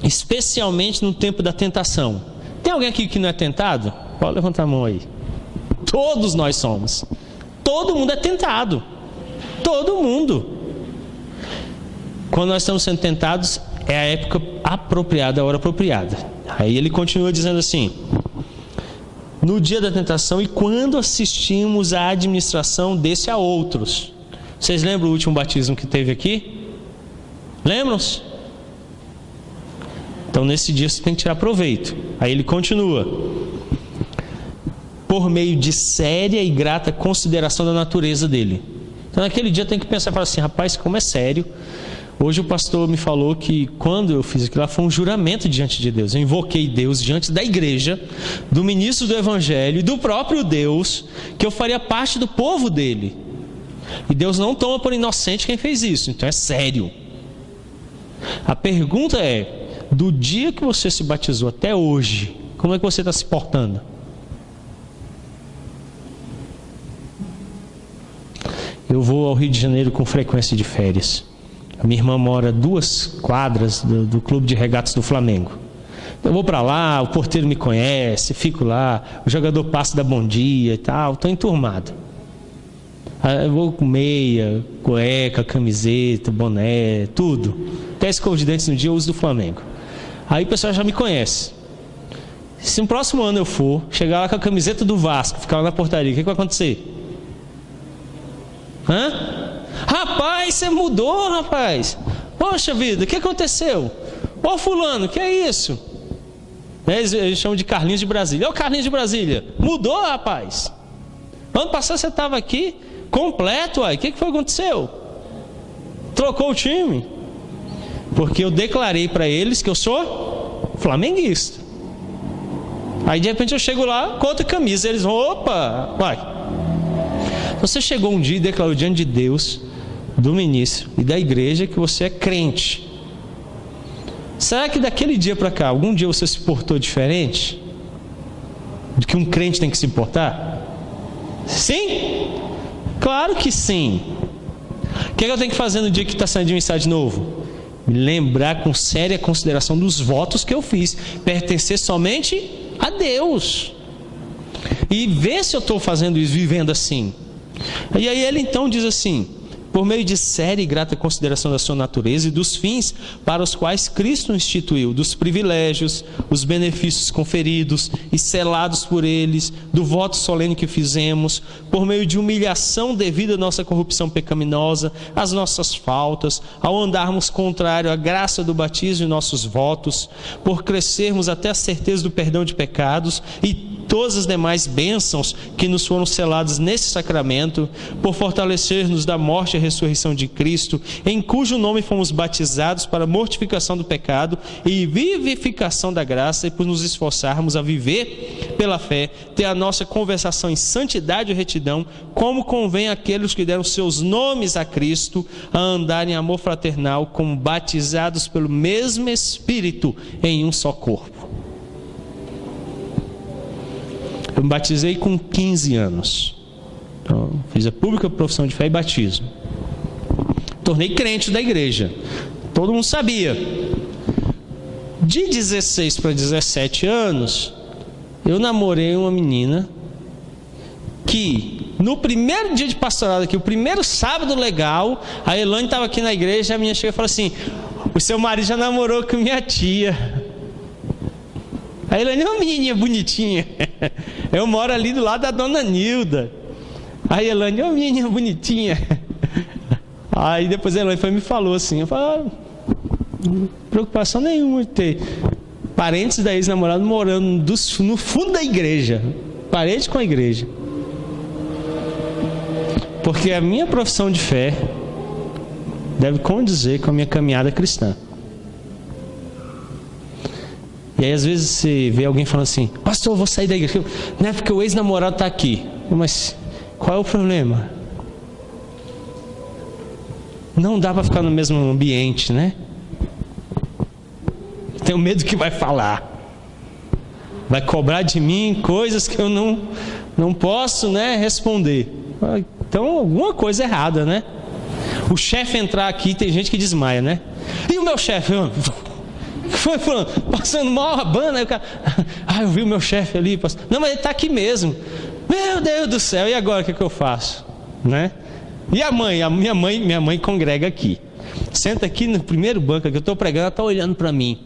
Especialmente no tempo da tentação. Tem alguém aqui que não é tentado? Pode levantar a mão aí. Todos nós somos. Todo mundo é tentado. Todo mundo. Quando nós estamos sendo tentados, é a época apropriada, a hora apropriada. Aí ele continua dizendo assim: no dia da tentação e quando assistimos à administração desse a outros. Vocês lembram o último batismo que teve aqui? Lembram-se? Então nesse dia você tem que tirar proveito. Aí ele continua: por meio de séria e grata consideração da natureza dele. Então naquele dia tem que pensar e falar assim: rapaz, como é sério. Hoje o pastor me falou que quando eu fiz aquilo lá foi um juramento diante de Deus. Eu invoquei Deus diante da igreja, do ministro do evangelho e do próprio Deus, que eu faria parte do povo dele. E Deus não toma por inocente quem fez isso. Então é sério. A pergunta é: do dia que você se batizou até hoje, como é que você está se portando? Eu vou ao Rio de Janeiro com frequência de férias. A minha irmã mora a 2 quadras do clube de regatas do Flamengo. Eu vou para lá, o porteiro me conhece, fico lá, o jogador passa da bom dia e tal, estou enturmado. Eu vou com meia, cueca, camiseta, boné, tudo. Até escova de dentes no dia eu uso do Flamengo. Aí o pessoal já me conhece. Se no próximo ano eu for, chegar lá com a camiseta do Vasco, ficar lá na portaria, o que vai acontecer? Rapaz, você mudou, rapaz. Poxa vida, o que aconteceu? Ô fulano, que é isso? Eles chamam de Carlinhos de Brasília. Ô Carlinhos de Brasília, mudou, rapaz? Ano passado você estava aqui completo, o que foi que aconteceu? Trocou o time? Porque eu declarei para eles que eu sou flamenguista. Aí de repente eu chego lá com outra camisa, eles vão, opa, vai. Você chegou um dia e declarou diante de Deus, do ministro e da igreja que você é crente. Será que daquele dia para cá, algum dia você se portou diferente do que um crente tem que se portar? Sim? Claro que sim. O que eu tenho que fazer no dia que está saindo de mensagem de novo? Me lembrar com séria consideração dos votos que eu fiz, pertencer somente a Deus, e ver se eu estou fazendo isso, vivendo assim. E aí ele então diz assim: por meio de séria e grata consideração da sua natureza e dos fins para os quais Cristo instituiu, dos privilégios, os benefícios conferidos e selados por eles, do voto solene que fizemos, por meio de humilhação devida à nossa corrupção pecaminosa, às nossas faltas, ao andarmos contrário à graça do batismo e nossos votos, por crescermos até a certeza do perdão de pecados e todas as demais bênçãos que nos foram seladas nesse sacramento, por fortalecer-nos da morte e ressurreição de Cristo, em cujo nome fomos batizados para mortificação do pecado e vivificação da graça, e por nos esforçarmos a viver pela fé, ter a nossa conversação em santidade e retidão, como convém àqueles que deram seus nomes a Cristo, a andar em amor fraternal, como batizados pelo mesmo Espírito em um só corpo. Eu me batizei com 15 anos. Então, fiz a pública profissão de fé e batismo. Tornei crente da igreja. Todo mundo sabia. De 16 para 17 anos, eu namorei uma menina que, no primeiro dia de pastorado aqui, o primeiro sábado legal, a Elane estava aqui na igreja, a menina chegou e falou assim: o seu marido já namorou com minha tia. A Elane é uma menininha bonitinha. Eu moro ali do lado da dona Nilda. A Elane é uma menininha bonitinha. Aí depois a Elane foi e me falou assim: eu falei, preocupação nenhuma de ter parentes da ex-namorada morando no fundo da igreja, parente com a igreja. Porque a minha profissão de fé deve condizer com a minha caminhada cristã. E aí às vezes você vê alguém falando assim: pastor, eu vou sair da igreja. Não é porque o ex-namorado está aqui. Mas qual é o problema? Não dá para ficar no mesmo ambiente, né? Tenho medo que vai falar. Vai cobrar de mim coisas que eu não posso, né, responder. Então, alguma coisa errada, né? O chefe entrar aqui, tem gente que desmaia, né? E o meu chefe? Foi fulano, passando mal a banda, aí o cara... eu vi o meu chefe ali. Não, mas ele está aqui mesmo. Meu Deus do céu, e agora o que eu faço? Né? E a mãe? Minha mãe congrega aqui. Senta aqui no primeiro banco que eu estou pregando, ela está olhando para mim.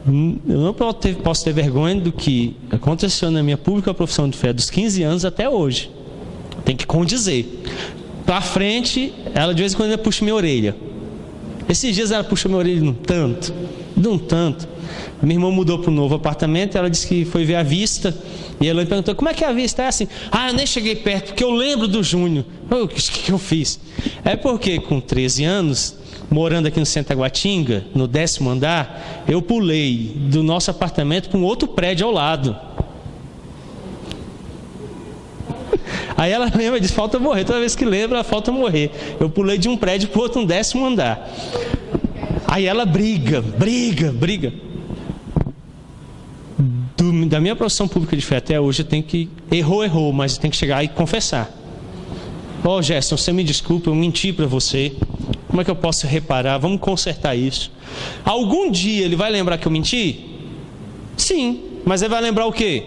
Eu não posso ter vergonha do que aconteceu na minha pública profissão de fé dos 15 anos até hoje. Tem que condizer. Para frente, ela de vez em quando puxa minha orelha. Esses dias ela puxou minha orelha de um tanto. Minha irmã mudou para um novo apartamento, ela disse que foi ver a vista. E ela me perguntou, como é que é a vista? É assim, eu nem cheguei perto, porque eu lembro do Júnior. O que eu fiz? É porque com 13 anos, morando aqui no centro da Guatinga, no 10º andar, eu pulei do nosso apartamento para um outro prédio ao lado. Aí ela lembra, diz, falta morrer. Toda vez que lembra, ela falta morrer. Eu pulei de um prédio para o outro, no 10º andar. Aí ela briga. Da minha profissão pública de fé até hoje, eu tenho que... Errou, mas eu tenho que chegar e confessar. Gerson, você me desculpa, eu menti para você. Como é que eu posso reparar? Vamos consertar isso. Algum dia ele vai lembrar que eu menti? Sim, mas ele vai lembrar o quê?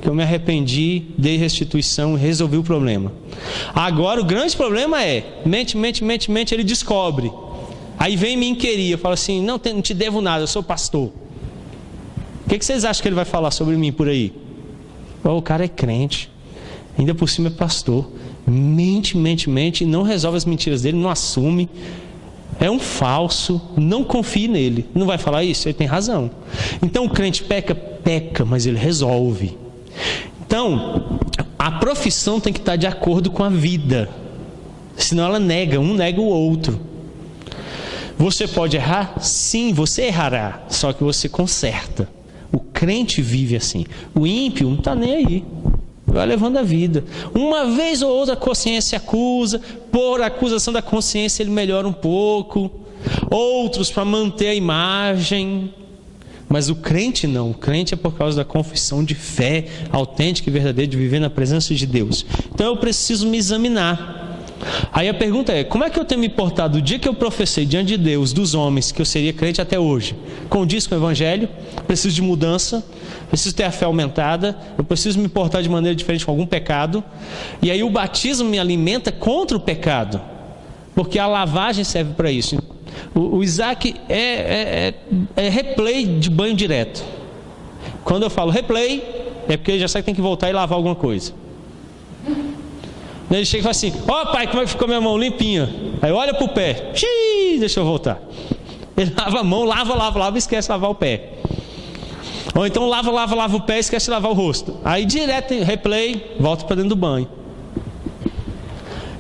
Que eu me arrependi, dei restituição e resolvi o problema. Agora o grande problema é, mente, ele descobre. Aí vem me inquirir, eu falo assim, não te devo nada, eu sou pastor. O que vocês acham que ele vai falar sobre mim por aí? O cara é crente, ainda por cima é pastor. Mente, e não resolve as mentiras dele, não assume. É um falso, não confie nele. Não vai falar isso? Ele tem razão. Então o crente peca, mas ele resolve. Então, a profissão tem que estar de acordo com a vida. Senão ela nega, um nega o outro. Você pode errar? Sim, você errará. Só que você conserta. O crente vive assim. O ímpio não está nem aí. Vai levando a vida. Uma vez ou outra a consciência acusa. Por acusação da consciência ele melhora um pouco. Outros para manter a imagem. Mas o crente não. O crente é por causa da confissão de fé autêntica e verdadeira de viver na presença de Deus. Então eu preciso me examinar. Aí a pergunta é, como é que eu tenho me portado do dia que eu professei diante de Deus, dos homens, que eu seria crente até hoje? Condiz com o Evangelho? Preciso de mudança? Preciso ter a fé aumentada? Eu preciso me portar de maneira diferente com algum pecado? E aí o batismo me alimenta contra o pecado, porque a lavagem serve para isso. O Isaac é replay de banho direto. Quando eu falo replay, é porque ele já sabe que tem que voltar e lavar alguma coisa. Ele chega e fala assim, pai, como é que ficou minha mão? Limpinha. Aí olha para o pé, deixa eu voltar. Ele lava a mão, lava e esquece de lavar o pé. Ou então lava o pé e esquece de lavar o rosto. Aí direto, replay, volta para dentro do banho.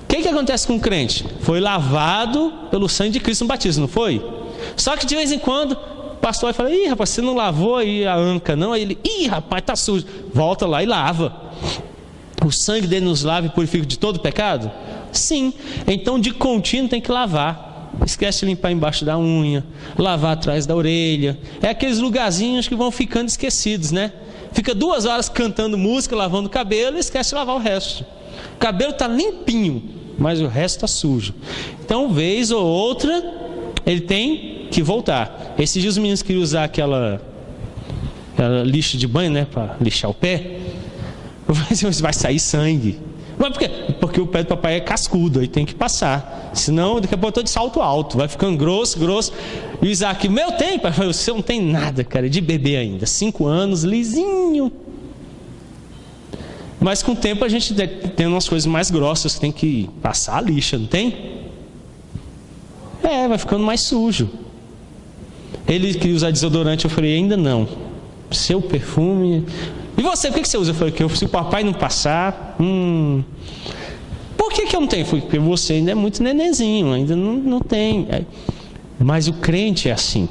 O que acontece com o crente? Foi lavado pelo sangue de Cristo no batismo, não foi? Só que de vez em quando o pastor vai falar, rapaz, você não lavou aí a anca não? Aí ele, rapaz, está sujo. Volta lá e lava. O sangue dele nos lava e purifica de todo pecado? Sim. Então de contínuo tem que lavar. Esquece de limpar embaixo da unha, lavar atrás da orelha. É aqueles lugarzinhos que vão ficando esquecidos, né? Fica 2 horas cantando música, lavando o cabelo e esquece de lavar o resto. O cabelo está limpinho, mas o resto está sujo. Então, vez ou outra, ele tem que voltar. Esses dias os meninos queriam usar aquela lixa de banho, né? Para lixar o pé. Eu falei assim, vai sair sangue. Mas por quê? Porque o pé do papai é cascudo, aí tem que passar. Senão, daqui a pouco eu estou de salto alto, vai ficando grosso. E o Isaac, meu tem, pai. Você não tem nada, cara, de bebê ainda. 5 anos, lisinho. Mas com o tempo a gente tem umas coisas mais grossas, tem que passar a lixa, não tem? Vai ficando mais sujo. Ele queria usar desodorante, eu falei, ainda não. Seu perfume... E você, por que você usa? Eu falei, que se o papai não passar... Por que eu não tenho? Porque você ainda é muito nenenzinho, ainda não tem. Mas o crente é assim.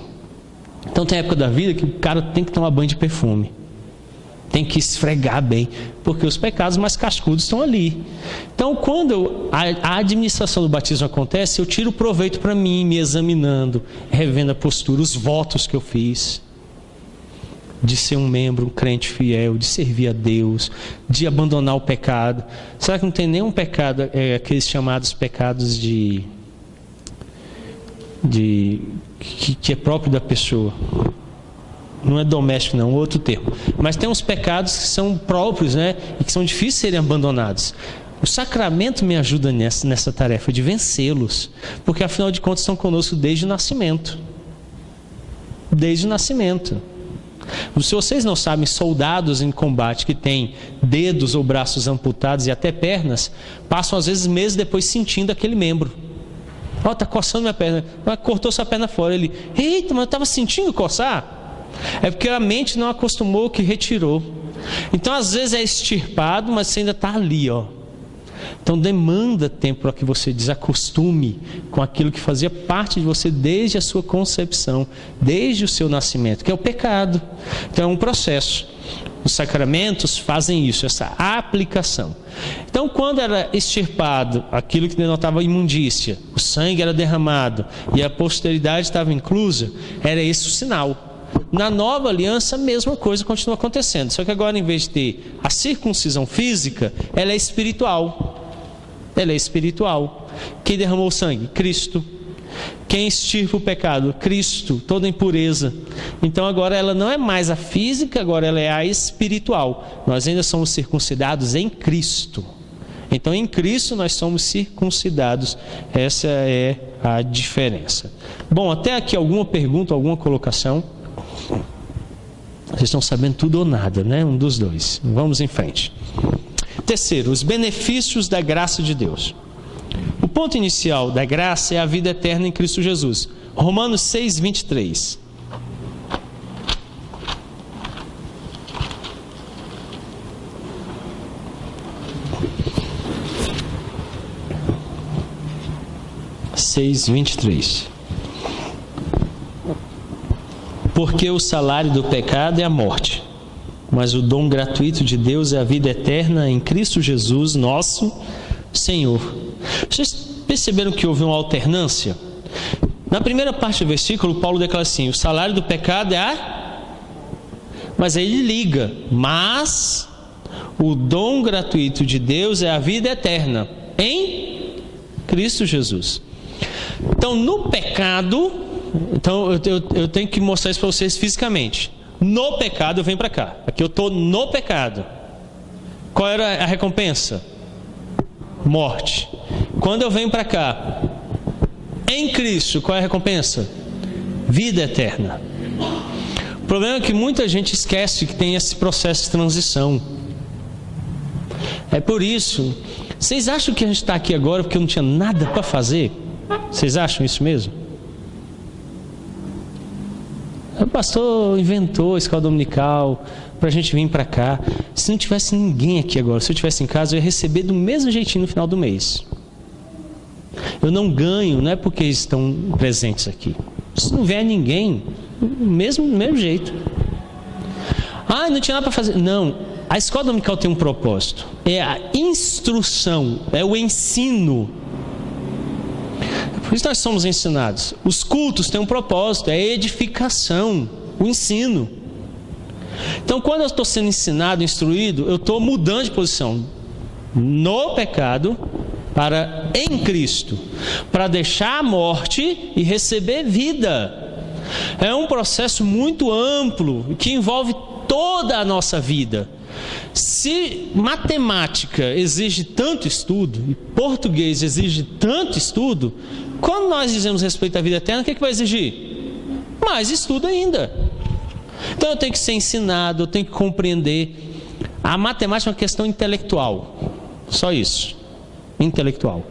Então tem época da vida que o cara tem que tomar banho de perfume. Tem que esfregar bem, porque os pecados mais cascudos estão ali. Então, quando a administração do batismo acontece, eu tiro proveito para mim, me examinando, revendo a postura, os votos que eu fiz, de ser um membro, um crente fiel, de servir a Deus, de abandonar o pecado. Será que não tem nenhum pecado, aqueles chamados pecados que é próprio da pessoa? Não é doméstico, não, outro termo. Mas tem uns pecados que são próprios, né? E que são difíceis de serem abandonados. O sacramento me ajuda nessa tarefa de vencê-los, porque afinal de contas estão conosco desde o nascimento. Desde o nascimento. Se vocês não sabem, soldados em combate que têm dedos ou braços amputados e até pernas, passam às vezes meses depois sentindo aquele membro. Está coçando minha perna. Cortou sua perna fora. Ele, eita, mas eu estava sentindo coçar. É porque a mente não acostumou, que retirou. Então às vezes é extirpado, mas você ainda está ali, ó. Então demanda tempo para que você desacostume com aquilo que fazia parte de você desde a sua concepção, desde o seu nascimento, que é o pecado. Então é um processo. Os sacramentos fazem isso, essa aplicação. Então, quando era extirpado aquilo que denotava imundícia, o sangue era derramado e a posteridade estava inclusa, era esse o sinal. Na nova aliança, a mesma coisa continua acontecendo. Só que agora, em vez de ter a circuncisão física, ela é espiritual. Ela é espiritual. Quem derramou o sangue? Cristo. Quem extirpa o pecado? Cristo. Toda impureza. Então agora ela não é mais a física, agora ela é a espiritual. Nós ainda somos circuncidados em Cristo. Então em Cristo nós somos circuncidados. Essa é a diferença. Bom, até aqui alguma pergunta, alguma colocação? Vocês estão sabendo tudo ou nada, né? Um dos dois. Vamos em frente. Terceiro, os benefícios da graça de Deus. O ponto inicial da graça é a vida eterna em Cristo Jesus. Romanos 6, 23. Porque o salário do pecado é a morte, mas o dom gratuito de Deus é a vida eterna em Cristo Jesus, nosso Senhor. Vocês perceberam que houve uma alternância? Na primeira parte do versículo, Paulo declara assim: o salário do pecado é a... Mas aí ele liga: mas o dom gratuito de Deus é a vida eterna em Cristo Jesus. Então, no pecado, eu tenho que mostrar isso para vocês fisicamente. No pecado, eu venho para cá. Aqui eu estou no pecado. Qual era a recompensa? Morte. Quando eu venho para cá, em Cristo, qual é a recompensa? Vida eterna. O problema é que muita gente esquece que tem esse processo de transição. É por isso. Vocês acham que a gente está aqui agora porque eu não tinha nada para fazer? Vocês acham isso mesmo? O pastor inventou a escola dominical para a gente vir para cá. Se não tivesse ninguém aqui agora, se eu estivesse em casa, eu ia receber do mesmo jeitinho no final do mês. Eu não ganho, não é porque estão presentes aqui. Se não vier ninguém, do mesmo jeito. Ah, não tinha nada para fazer. Não, a escola dominical tem um propósito. É a instrução, é o ensino. Por isso nós somos ensinados. Os cultos têm um propósito, é a edificação, o ensino. Então, quando eu estou sendo ensinado, instruído, eu estou mudando de posição no pecado para em Cristo, para deixar a morte e receber vida. É um processo muito amplo que envolve toda a nossa vida. Se matemática exige tanto estudo e português exige tanto estudo, quando nós dizemos respeito à vida eterna, o que vai exigir? Mais estudo ainda. Então eu tenho que ser ensinado, eu tenho que compreender. A matemática é uma questão intelectual, só isso, intelectual.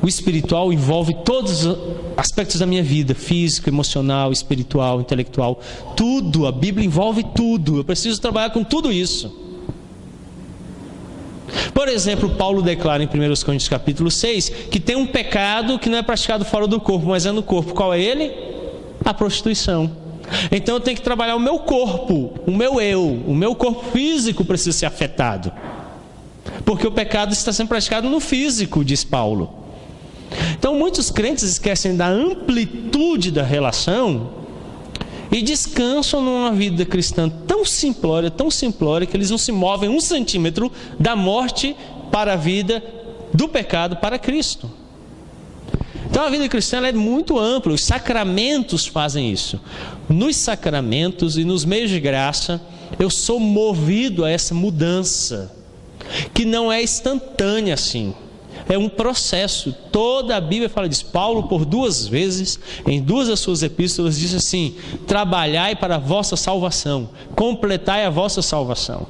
O espiritual envolve todos os aspectos da minha vida, físico, emocional, espiritual, intelectual, tudo. A Bíblia envolve tudo. Eu preciso trabalhar com tudo isso. Por exemplo, Paulo declara em 1 Coríntios capítulo 6 que tem um pecado que não é praticado fora do corpo, mas é no corpo. Qual é ele? A prostituição. Então eu tenho que trabalhar o meu corpo, o meu eu, o meu corpo físico precisa ser afetado. Porque o pecado está sendo praticado no físico, diz Paulo. Então muitos crentes esquecem da amplitude da relação e descansam numa vida cristã tão simplória, que eles não se movem 1 centímetro da morte para a vida, do pecado para Cristo. Então a vida cristã ela é muito ampla, os sacramentos fazem isso. Nos sacramentos e nos meios de graça, eu sou movido a essa mudança, que não é instantânea assim. É um processo. Toda a Bíblia fala disso. Paulo, por 2 vezes, em 2 das suas epístolas, diz assim: trabalhai para a vossa salvação, completai a vossa salvação.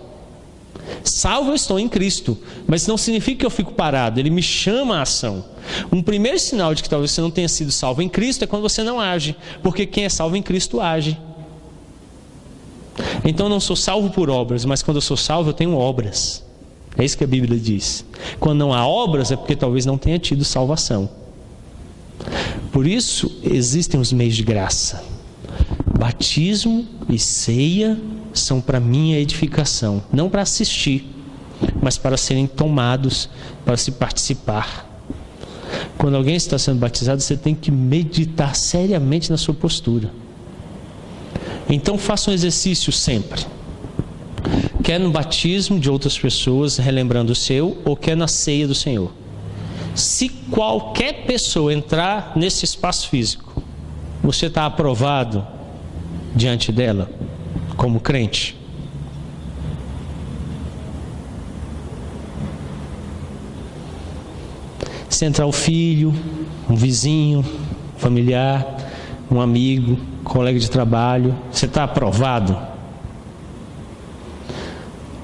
Salvo eu estou em Cristo, mas não significa que eu fico parado. Ele me chama à ação. Um primeiro sinal de que talvez você não tenha sido salvo em Cristo é quando você não age, porque quem é salvo em Cristo age. Então eu não sou salvo por obras, mas quando eu sou salvo eu tenho obras. É isso que a Bíblia diz. Quando não há obras é porque talvez não tenha tido salvação. Por isso existem os meios de graça. Batismo e ceia são para minha edificação, não para assistir, mas para serem tomados, para se participar. Quando alguém está sendo batizado, você tem que meditar seriamente na sua postura. Então faça um exercício sempre. Quer no batismo de outras pessoas, relembrando o seu, ou quer na ceia do Senhor. Se qualquer pessoa entrar nesse espaço físico, você está aprovado diante dela como crente? Se entrar o filho, um vizinho, familiar, um amigo, colega de trabalho, você está aprovado?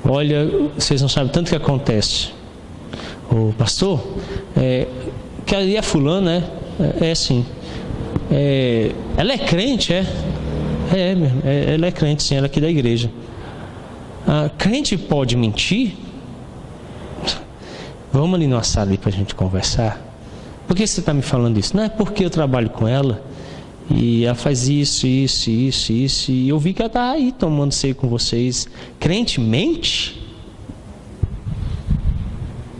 Olha, vocês não sabem tanto que acontece. O pastor, que ali é fulano, né? É sim. Ela é crente, é? É mesmo, ela é crente sim, ela é aqui da igreja. Crente pode mentir? Vamos ali numa sala para a gente conversar. Por que você está me falando isso? Não é porque eu trabalho com ela e ela faz isso, e eu vi que ela está aí tomando ceia com vocês. Crente mente?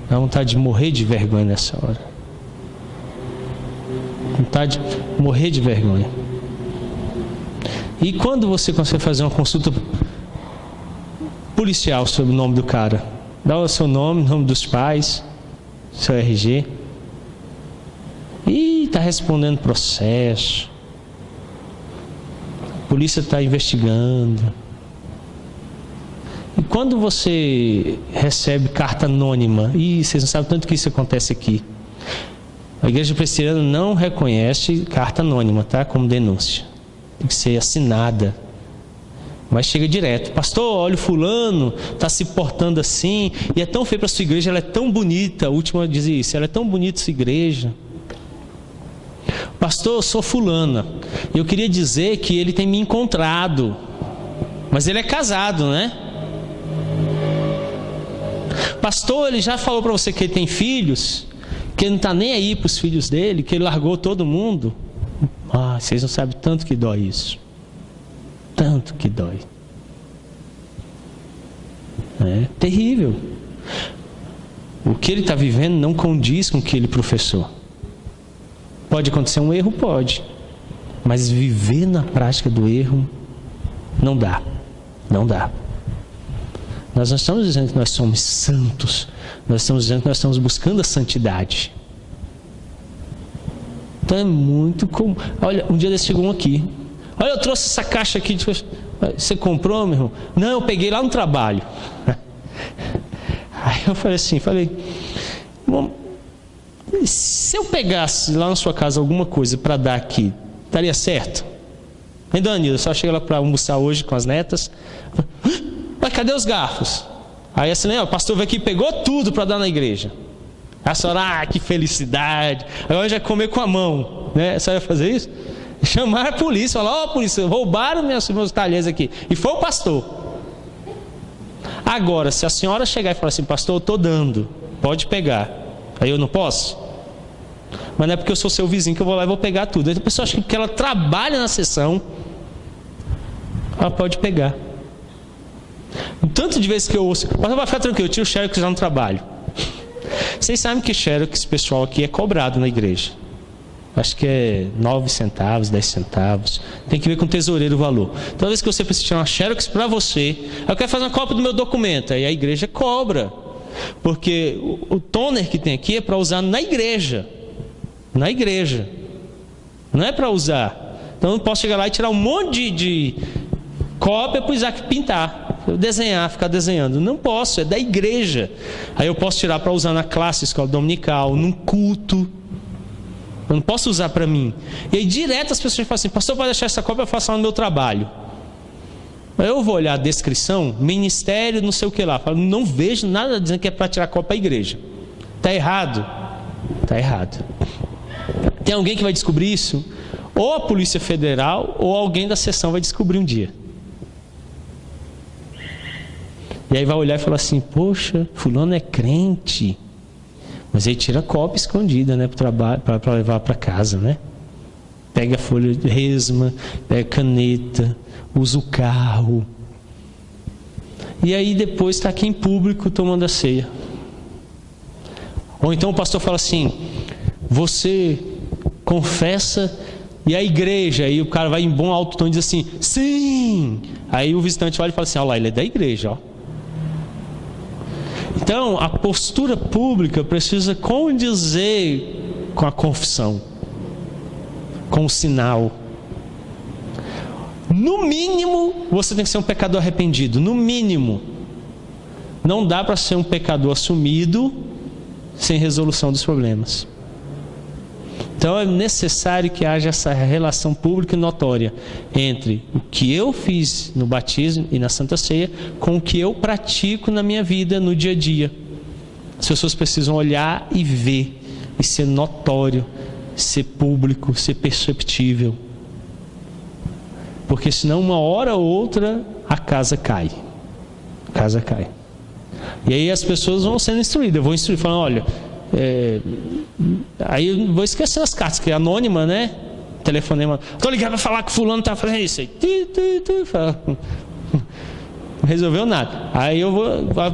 Dá vontade de morrer de vergonha nessa hora. Vontade de morrer de vergonha. E quando você consegue fazer uma consulta policial sobre o nome do cara, dá o seu nome, o nome dos pais, seu RG, e está respondendo processo, a polícia está investigando. E quando você recebe carta anônima, e vocês não sabem tanto que isso acontece aqui, a igreja presbiteriana não reconhece carta anônima, tá? Como denúncia. Tem que ser assinada. Mas chega direto: pastor, olha o fulano, está se portando assim, e é tão feio para a sua igreja, ela é tão bonita. A última dizia isso: ela é tão bonita essa igreja. Pastor, eu sou fulana, e eu queria dizer que ele tem me encontrado, mas ele é casado, né? Pastor, ele já falou para você que ele tem filhos, que ele não está nem aí para os filhos dele, que ele largou todo mundo. Vocês não sabem tanto que dói isso. Tanto que dói. É terrível. O que ele está vivendo não condiz com o que ele professou. Pode acontecer um erro? Pode. Mas viver na prática do erro não dá. Não dá. Nós não estamos dizendo que nós somos santos. Nós estamos dizendo que nós estamos buscando a santidade. Então é muito comum. Olha, um dia desse chegou um aqui. Olha, eu trouxe essa caixa aqui. Você comprou, meu irmão? Não, eu peguei lá no trabalho. Aí eu falei assim, se eu pegasse lá na sua casa alguma coisa para dar aqui, daria certo? Hein, Danilo, só chega lá para almoçar hoje com as netas. Mas cadê os garfos? Aí assim, o pastor veio aqui e pegou tudo para dar na igreja. A senhora, que felicidade, agora já comer com a mão, né? A senhora ia fazer isso? Chamaram a polícia, falaram: polícia, roubaram meus talheres aqui. E foi o pastor. Agora, se a senhora chegar e falar assim: pastor, eu estou dando, pode pegar. Aí eu não posso? Mas não é porque eu sou seu vizinho que eu vou lá e vou pegar tudo. Aí a pessoa acha que porque ela trabalha na sessão, ela pode pegar. Tanto de vezes que eu ouço, mas vai ficar tranquilo, eu tiro o xerox já no trabalho. Vocês sabem que xerox, pessoal, aqui é cobrado na igreja. Acho que é 9 centavos, 10 centavos. Tem que ver com o tesoureiro o valor. Toda vez que você precisa tirar uma xerox para você, eu quero fazer uma cópia do meu documento. Aí a igreja cobra. Porque o toner que tem aqui é para usar na igreja. Na igreja. Não é para usar. Então eu não posso chegar lá e tirar um monte de cópia para o Isaac pintar. Eu desenhar, ficar desenhando. Não posso, é da igreja. Aí eu posso tirar para usar na classe, escola dominical, num culto. Eu não posso usar para mim. E aí direto as pessoas falam assim: pastor, pode deixar essa cópia, eu faço lá no meu trabalho. Aí eu vou olhar a descrição, ministério, não sei o que lá. Falo, não vejo nada dizendo que é para tirar cópia para a igreja. Está errado? Está errado. Tem alguém que vai descobrir isso? Ou a Polícia Federal, ou alguém da seção vai descobrir um dia. E aí vai olhar e falar assim: poxa, fulano é crente. Mas aí tira cópia escondida, né, para levar para casa, né? Pega a folha de resma, pega caneta, usa o carro. E aí depois está aqui em público tomando a ceia. Ou então o pastor fala assim: você confessa, e a igreja, aí o cara vai em bom alto tom e diz assim: sim. Aí o visitante olha e fala assim: olha lá, ele é da igreja, ó. Então, a postura pública precisa condizer com a confissão, com o sinal. No mínimo, você tem que ser um pecador arrependido. No mínimo. Não dá para ser um pecador assumido sem resolução dos problemas. Então, é necessário que haja essa relação pública e notória entre o que eu fiz no batismo e na Santa Ceia com o que eu pratico na minha vida no dia a dia. As pessoas precisam olhar e ver, e ser notório, ser público, ser perceptível. Porque senão uma hora ou outra a casa cai. A casa cai. E aí as pessoas vão sendo instruídas. Eu vou instruir, falando: olha... aí eu vou esquecer as cartas, que é anônima, né? Telefonema. Estou ligado para falar que fulano está fazendo isso aí. Não resolveu nada. Aí eu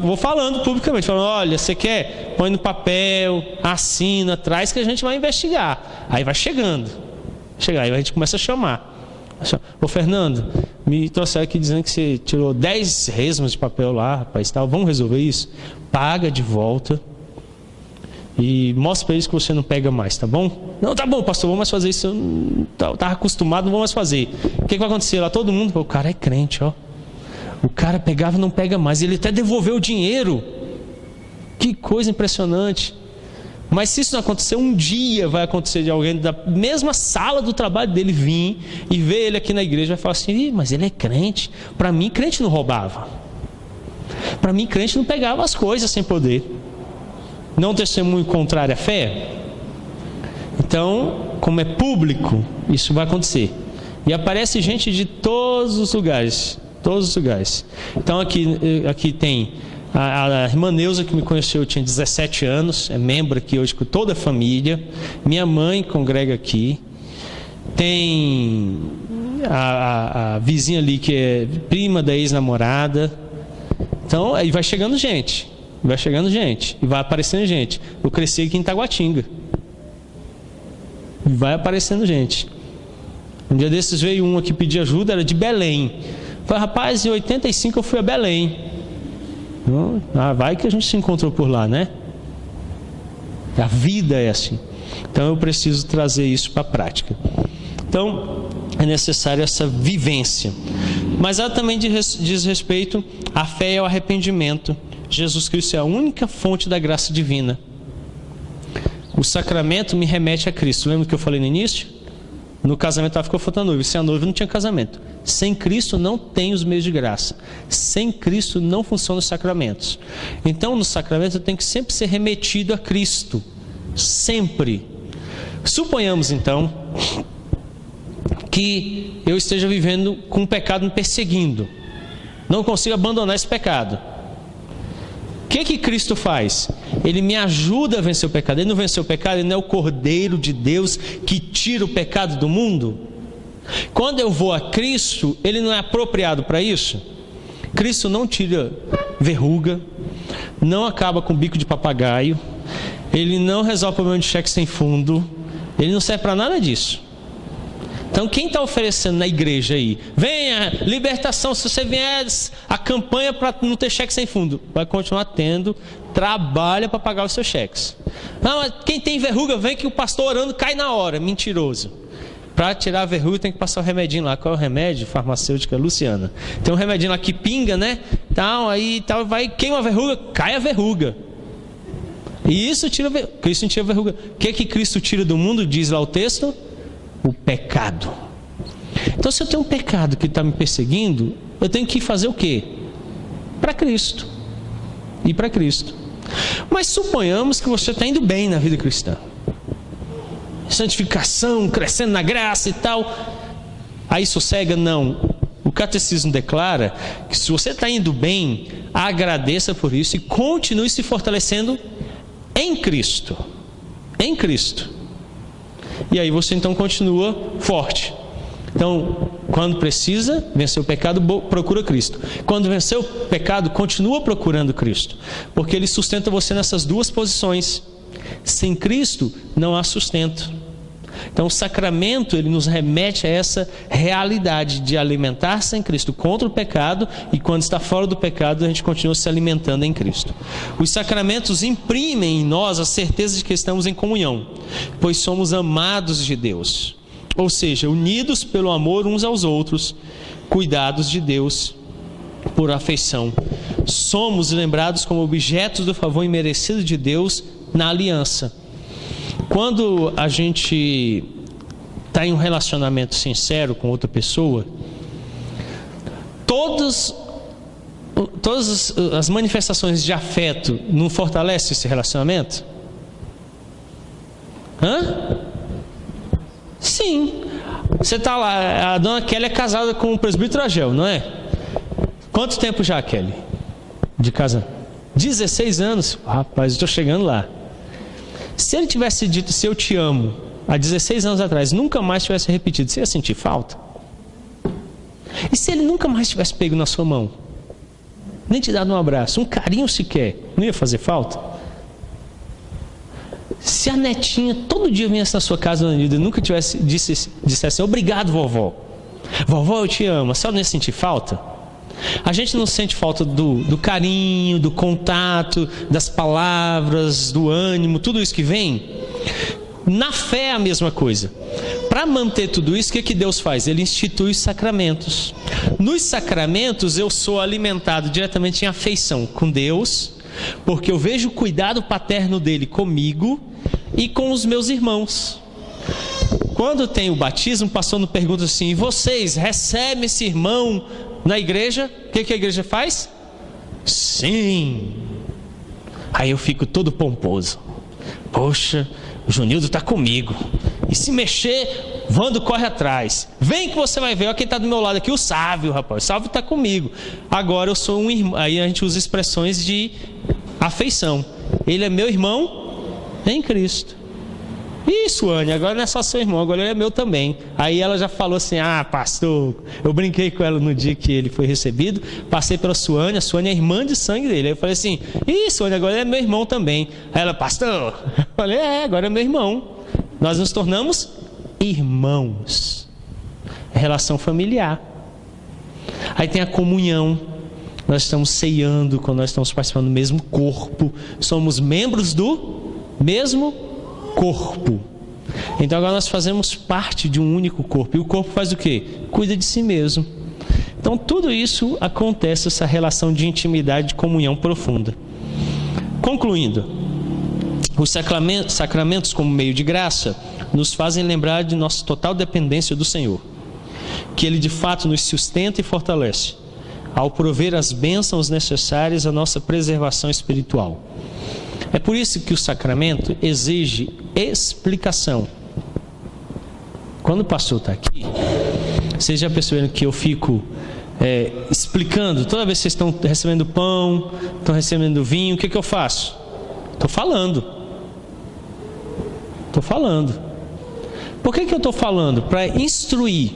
vou falando publicamente, falando: olha, você quer? Põe no papel, assina, traz que a gente vai investigar. Aí vai chegando. Aí a gente começa a chamar. Ô Fernando, me trouxeram aqui dizendo que você tirou 10 resmas de papel lá, rapaz, tal. Vamos resolver isso? Paga de volta. E mostra para eles que você não pega mais, tá bom? Não, tá bom, pastor, vamos mais fazer isso. Eu estava acostumado, não vou mais fazer. O que vai acontecer lá? Todo mundo, o cara é crente, ó. O cara pegava e não pega mais. Ele até devolveu o dinheiro. Que coisa impressionante. Mas se isso não acontecer, um dia vai acontecer de alguém da mesma sala do trabalho dele vir e ver ele aqui na igreja e vai falar assim: mas ele é crente. Para mim, crente não roubava. Para mim, crente não pegava as coisas sem poder. Não testemunho contrário à fé? Então, como é público, isso vai acontecer. E aparece gente de todos os lugares. Todos os lugares. Então aqui tem a irmã Neuza, que me conheceu, tinha 17 anos, é membro aqui hoje com toda a família. Minha mãe congrega aqui. Tem a vizinha ali que é prima da ex-namorada. Então aí vai chegando gente. Vai chegando gente, e vai aparecendo gente. Eu cresci aqui em Taguatinga. E vai aparecendo gente. Um dia desses veio um aqui pedir ajuda, era de Belém. Falei: rapaz, em 85 eu fui a Belém. Vai que a gente se encontrou por lá, né? A vida é assim. Então eu preciso trazer isso para a prática. Então é necessário essa vivência. Mas ela também diz respeito à fé e ao arrependimento. Jesus Cristo é a única fonte da graça divina. O sacramento me remete a Cristo. Lembra que eu falei no início? No casamento ela ficou faltando noiva. Sem a noiva não tinha casamento. Sem Cristo não tem os meios de graça. Sem Cristo não funcionam os sacramentos. Então no sacramento eu tenho que sempre ser remetido a Cristo. Sempre. Suponhamos então que eu esteja vivendo com um pecado me perseguindo. Não consigo abandonar esse pecado. O que Cristo faz? Ele me ajuda a vencer o pecado. Ele não venceu o pecado, ele não é o Cordeiro de Deus que tira o pecado do mundo? Quando eu vou a Cristo, Ele não é apropriado para isso? Cristo não tira verruga, não acaba com bico de papagaio, Ele não resolve o problema de cheque sem fundo, Ele não serve para nada disso. Então quem está oferecendo na igreja aí, venha, libertação, se você vier a campanha para não ter cheque sem fundo, vai continuar tendo, trabalha para pagar os seus cheques. Não, quem tem verruga, vem que o pastor orando cai na hora, mentiroso. Para tirar a verruga tem que passar o remedinho lá. Qual é o remédio? Farmacêutica Luciana. Tem um remedinho lá que pinga, né? Aí vai, queima a verruga, cai a verruga. E isso tira a verruga. Cristo não tira a verruga. O que Cristo tira do mundo, diz lá o texto? O pecado. Então se eu tenho um pecado que está me perseguindo, eu tenho que fazer o quê? Para Cristo. E para Cristo. Mas suponhamos que você está indo bem na vida cristã. Santificação, crescendo na graça e tal. Aí sossega? Não. O catecismo declara que se você está indo bem, agradeça por isso e continue se fortalecendo em Cristo. Em Cristo. E aí você então continua forte. Então, quando precisa vencer o pecado, procura Cristo. Quando vencer o pecado, continua procurando Cristo. Porque Ele sustenta você nessas duas posições. Sem Cristo, não há sustento. Então o sacramento, ele nos remete a essa realidade de alimentar-se em Cristo contra o pecado, e quando está fora do pecado, a gente continua se alimentando em Cristo. Os sacramentos imprimem em nós a certeza de que estamos em comunhão, pois somos amados de Deus, ou seja, unidos pelo amor uns aos outros, cuidados de Deus por afeição. Somos lembrados como objetos do favor imerecido de Deus na aliança. Quando a gente está em um relacionamento sincero com outra pessoa, todas as manifestações de afeto não fortalecem esse relacionamento? Sim. Você está lá, a dona Kelly é casada com o presbítero Agel, não é? Quanto tempo já, Kelly? De casa? 16 anos? Rapaz, eu estou chegando lá. Se ele tivesse dito "se eu te amo" há 16 anos atrás, nunca mais tivesse repetido, você ia sentir falta? E se ele nunca mais tivesse pego na sua mão, nem te dado um abraço, um carinho sequer, não ia fazer falta? Se a netinha todo dia viesse na sua casa, dona Nilda, e nunca dissesse "obrigado, vovó", "vovó, eu te amo", você não ia sentir falta? A gente não sente falta do carinho, do contato, das palavras, do ânimo, tudo isso que vem? Na fé é a mesma coisa. Para manter tudo isso, o que Deus faz? Ele institui os sacramentos. Nos sacramentos eu sou alimentado diretamente em afeição com Deus, porque eu vejo o cuidado paterno dele comigo e com os meus irmãos. Quando tem o batismo, o pastor nos pergunta assim: e vocês recebem esse irmão na igreja? O que a igreja faz? Sim. Aí eu fico todo pomposo. Poxa, o Junildo está comigo. E se mexer, Vando corre atrás. Vem que você vai ver. Olha quem está do meu lado aqui, o Sávio, rapaz. O Sávio está comigo. Agora eu sou um irmão. Aí a gente usa expressões de afeição. Ele é meu irmão em Cristo. Isso, Anne, agora não é só seu irmão, agora ele é meu também. Aí ela já falou assim: ah, pastor, eu brinquei com ela no dia que ele foi recebido, passei pela Suane, a Suane é irmã de sangue dele. Aí eu falei assim: isso, Anne, agora ele é meu irmão também. Aí ela: pastor, eu falei: agora é meu irmão. Nós nos tornamos irmãos. É relação familiar. Aí tem a comunhão. Nós estamos ceiando quando nós estamos participando do mesmo corpo. Somos membros do mesmo corpo. Então agora nós fazemos parte de um único corpo. E o corpo faz o quê? Cuida de si mesmo. Então tudo isso acontece, essa relação de intimidade, de comunhão profunda. Concluindo, os sacramentos como meio de graça nos fazem lembrar de nossa total dependência do Senhor, que Ele de fato nos sustenta e fortalece ao prover as bênçãos necessárias à nossa preservação espiritual. É por isso que o sacramento exige explicação. Quando o pastor está aqui, vocês já perceberam que eu fico explicando? Toda vez que vocês estão recebendo pão, estão recebendo vinho, o que eu faço? Estou falando. Por que eu estou falando? Para instruir.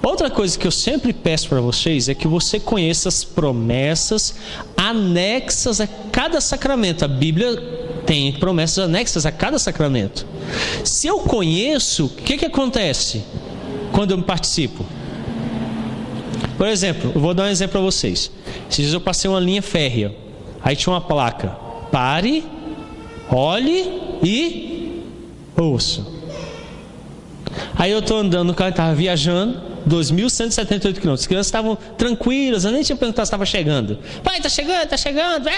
Outra coisa que eu sempre peço para vocês é que você conheça as promessas anexas a cada sacramento. A Bíblia tem promessas anexas a cada sacramento. Se eu conheço, o que acontece quando eu participo? Por exemplo, eu vou dar um exemplo para vocês. Esses dias eu passei uma linha férrea. Aí tinha uma placa: pare, olhe e ouça. Aí eu estou andando, o cara estava viajando, 2.178 km. As crianças estavam tranquilas, eu nem tinha perguntado se estava chegando. Pai, está chegando, está chegando.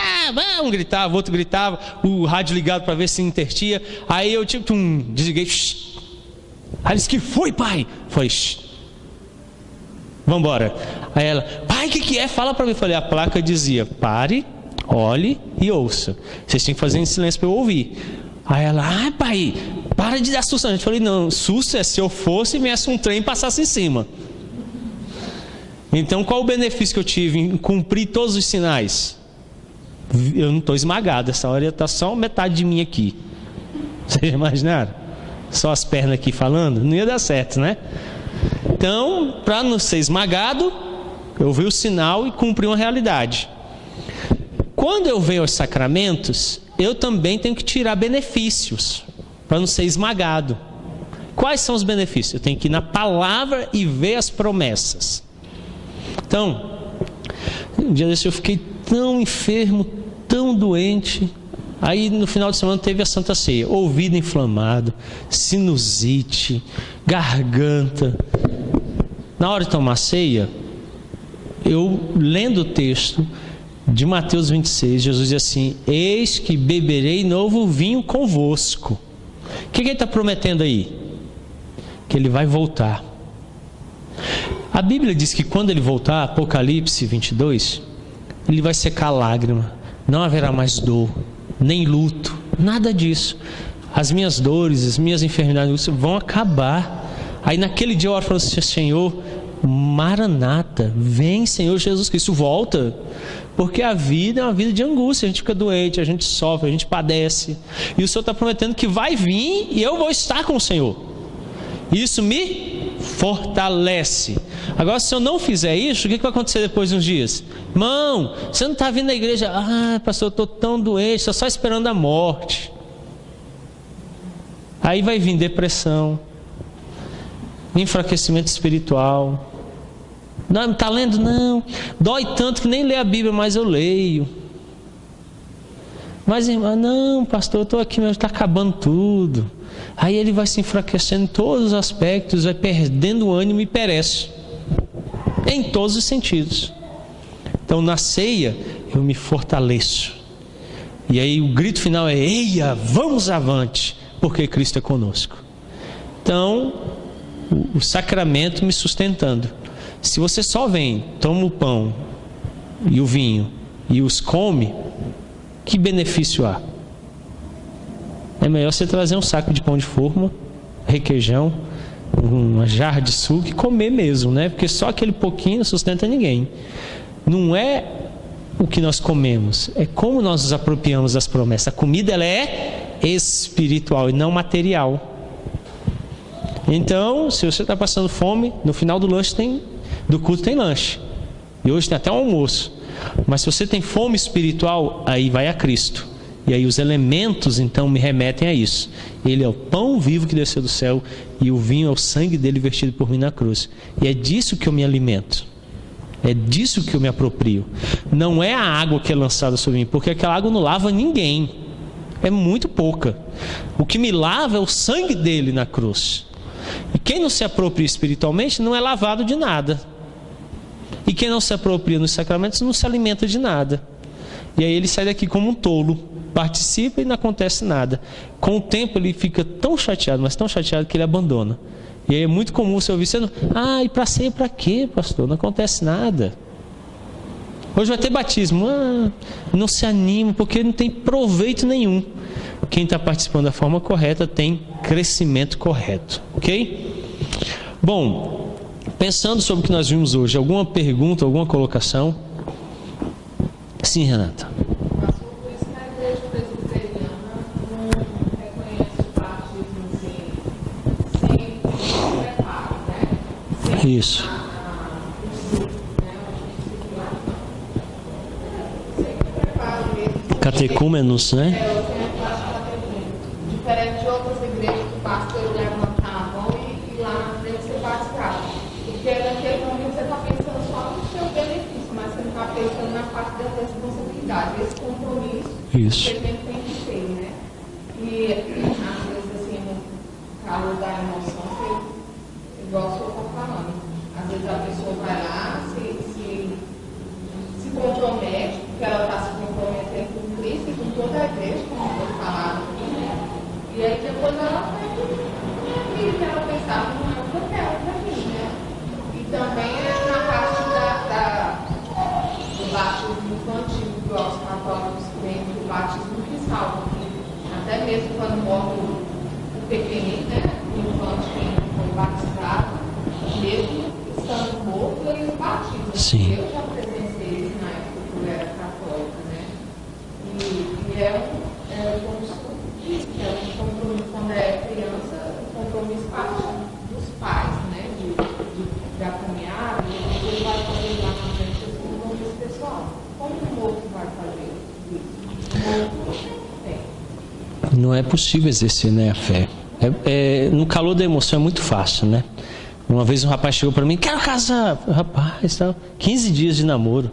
Um gritava, outro gritava, o rádio ligado para ver se intertia. Aí eu desliguei. Aí disse: que foi, pai? Foi. Vamos embora. Aí ela: pai, o que é? Fala para mim. Eu falei: a placa dizia: pare, olhe e ouça. Vocês têm que fazer em silêncio para eu ouvir. Aí ela: pai, para de dar susto. Eu falei: não, susto é se eu fosse e viesse um trem e passasse em cima. Então qual o benefício que eu tive em cumprir todos os sinais? Eu não estou esmagado, essa hora está só metade de mim aqui. Vocês já imaginaram? Só as pernas aqui falando? Não ia dar certo, né? Então, para não ser esmagado, eu vi o sinal e cumpri uma realidade. Quando eu venho aos sacramentos, eu também tenho que tirar benefícios, para não ser esmagado. Quais são os benefícios? Eu tenho que ir na palavra e ver as promessas. Então, um dia desse eu fiquei tão enfermo, tão doente. Aí no final de semana teve a Santa Ceia. Ouvido inflamado, sinusite, garganta. Na hora de tomar ceia, eu lendo o texto de Mateus 26, Jesus diz assim: eis que beberei novo vinho convosco. O que ele está prometendo aí? Que ele vai voltar. A Bíblia diz que quando ele voltar, Apocalipse 22, ele vai secar a lágrima, não haverá mais dor, nem luto, nada disso. As minhas dores, as minhas enfermidades vão acabar. Aí naquele dia eu oro e falo assim: Senhor, Maranata, vem Senhor Jesus Cristo, volta. Porque a vida é uma vida de angústia, a gente fica doente, a gente sofre, a gente padece. E o Senhor está prometendo que vai vir e eu vou estar com o Senhor. Isso me fortalece. Agora, se eu não fizer isso, o que vai acontecer depois de uns dias? Irmão, você não está vindo na igreja. Pastor, eu estou tão doente, estou só esperando a morte. Aí vai vir depressão, enfraquecimento espiritual. Não está lendo? Não. Dói tanto que nem lê a Bíblia, mas eu leio. Mas irmã, não, pastor, eu estou aqui, mas está acabando tudo. Aí ele vai se enfraquecendo em todos os aspectos, vai perdendo o ânimo e perece. Em todos os sentidos. Então na ceia eu me fortaleço. E aí o grito final é: eia, vamos avante, porque Cristo é conosco. Então o sacramento me sustentando. Se você só vem, toma o pão e o vinho e os come, que benefício há? É melhor você trazer um saco de pão de forma, requeijão, uma jarra de suco e comer mesmo, né? Porque só aquele pouquinho não sustenta ninguém. Não é o que nós comemos, é como nós nos apropriamos das promessas. A comida, ela é espiritual e não material. Então, se você está passando fome, no final do culto tem lanche. E hoje tem até um almoço. Mas se você tem fome espiritual, aí vai a Cristo. E aí os elementos então me remetem a isso. Ele é o pão vivo que desceu do céu e o vinho é o sangue dele vertido por mim na cruz. E é disso que eu me alimento. É disso que eu me aproprio. Não é a água que é lançada sobre mim, porque aquela água não lava ninguém. É muito pouca. O que me lava é o sangue dele na cruz. E quem não se apropria espiritualmente não é lavado de nada. E quem não se apropria nos sacramentos não se alimenta de nada. E aí ele sai daqui como um tolo, participa e não acontece nada. Com o tempo ele fica tão chateado, mas tão chateado que ele abandona. E aí é muito comum você ouvir sendo: e para ceia para quê, pastor? Não acontece nada. Hoje vai ter batismo. Não se anima, porque não tem proveito nenhum. Quem está participando da forma correta tem crescimento correto, ok? Bom, pensando sobre o que nós vimos hoje, alguma pergunta, alguma colocação? Sim, Renata. Isso. Catecúmenos, né? Diferente de outras igrejas que o pastor levanta a mão e lá na frente você participar. Porque naquele momento você está pensando só no seu benefício, mas você não está pensando na parte da responsabilidade, esse compromisso que a gente tem que ter, né? E às vezes assim, no calor da emoção, você, igual o senhor está falando, às vezes a pessoa vai lá, se compromete, porque ela está se comprometendo com Cristo e com toda a igreja, como foi falado aqui, né? E aí depois ela faz aquilo que ela pensava, não é o que eu quero para mim, né? E também na parte do batismo infantil, que os católicos têm o batismo que salva. Até mesmo quando morre o pequenino, né? O infante que foi batizado, mesmo estando morto, ele batiza. Sim. Eu já presenciei isso na época que eu era católica, né? E é um compromisso, quando é criança, um compromisso parte dos pais, né? De caminhada, e ele vai fazer lá na frente esse compromisso pessoal. Como o morto vai fazer isso? O morto tem. Não é possível exercer, né, a fé. No calor da emoção é muito fácil, né? Uma vez um rapaz chegou para mim, quero casar. Rapaz, 15 dias de namoro.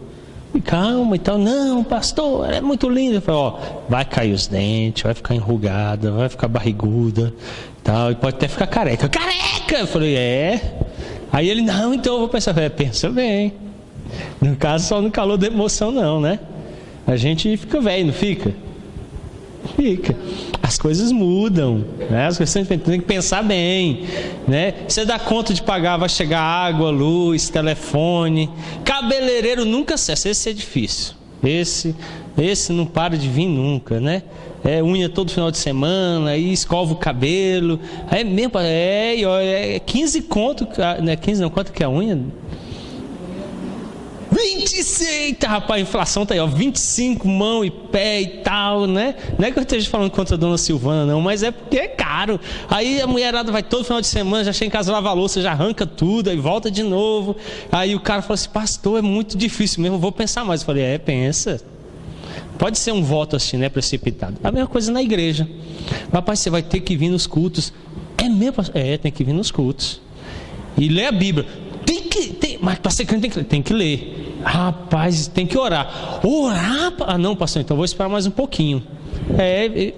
E calma e tal. Não, pastor, é muito lindo. Eu falei, vai cair os dentes, vai ficar enrugada, vai ficar barriguda, tal, e pode até ficar careca. Careca! Eu falei, Aí ele, não, então eu vou pensar. Pensa bem. No caso, só no calor da emoção não, né? A gente fica velho, não fica? Fica. As coisas mudam, né? As coisas tem que pensar bem, né? Você dá conta de pagar, vai chegar água, luz, telefone. Cabeleireiro nunca cessa, esse é difícil. Esse não para de vir nunca, né? Unha todo final de semana, aí escova o cabelo. Aí mesmo, 15 conto, né? 15 não, quanto que é a unha? 26, eita, rapaz, a inflação tá aí, 25, mão e pé e tal, né? Não é que eu esteja falando contra a dona Silvana, não, mas é porque é caro. Aí a mulherada vai todo final de semana, já chega em casa, lava a louça, já arranca tudo, aí volta de novo. Aí o cara fala assim, pastor, é muito difícil mesmo, eu vou pensar mais. Eu falei, pensa. Pode ser um voto assim, né, precipitado. A mesma coisa na igreja. Rapaz, você vai ter que vir nos cultos. É mesmo? Tem que vir nos cultos. E ler a Bíblia. Mas para ser crente tem que ler. Rapaz, tem que orar. Orar? Não, pastor, então vou esperar mais um pouquinho.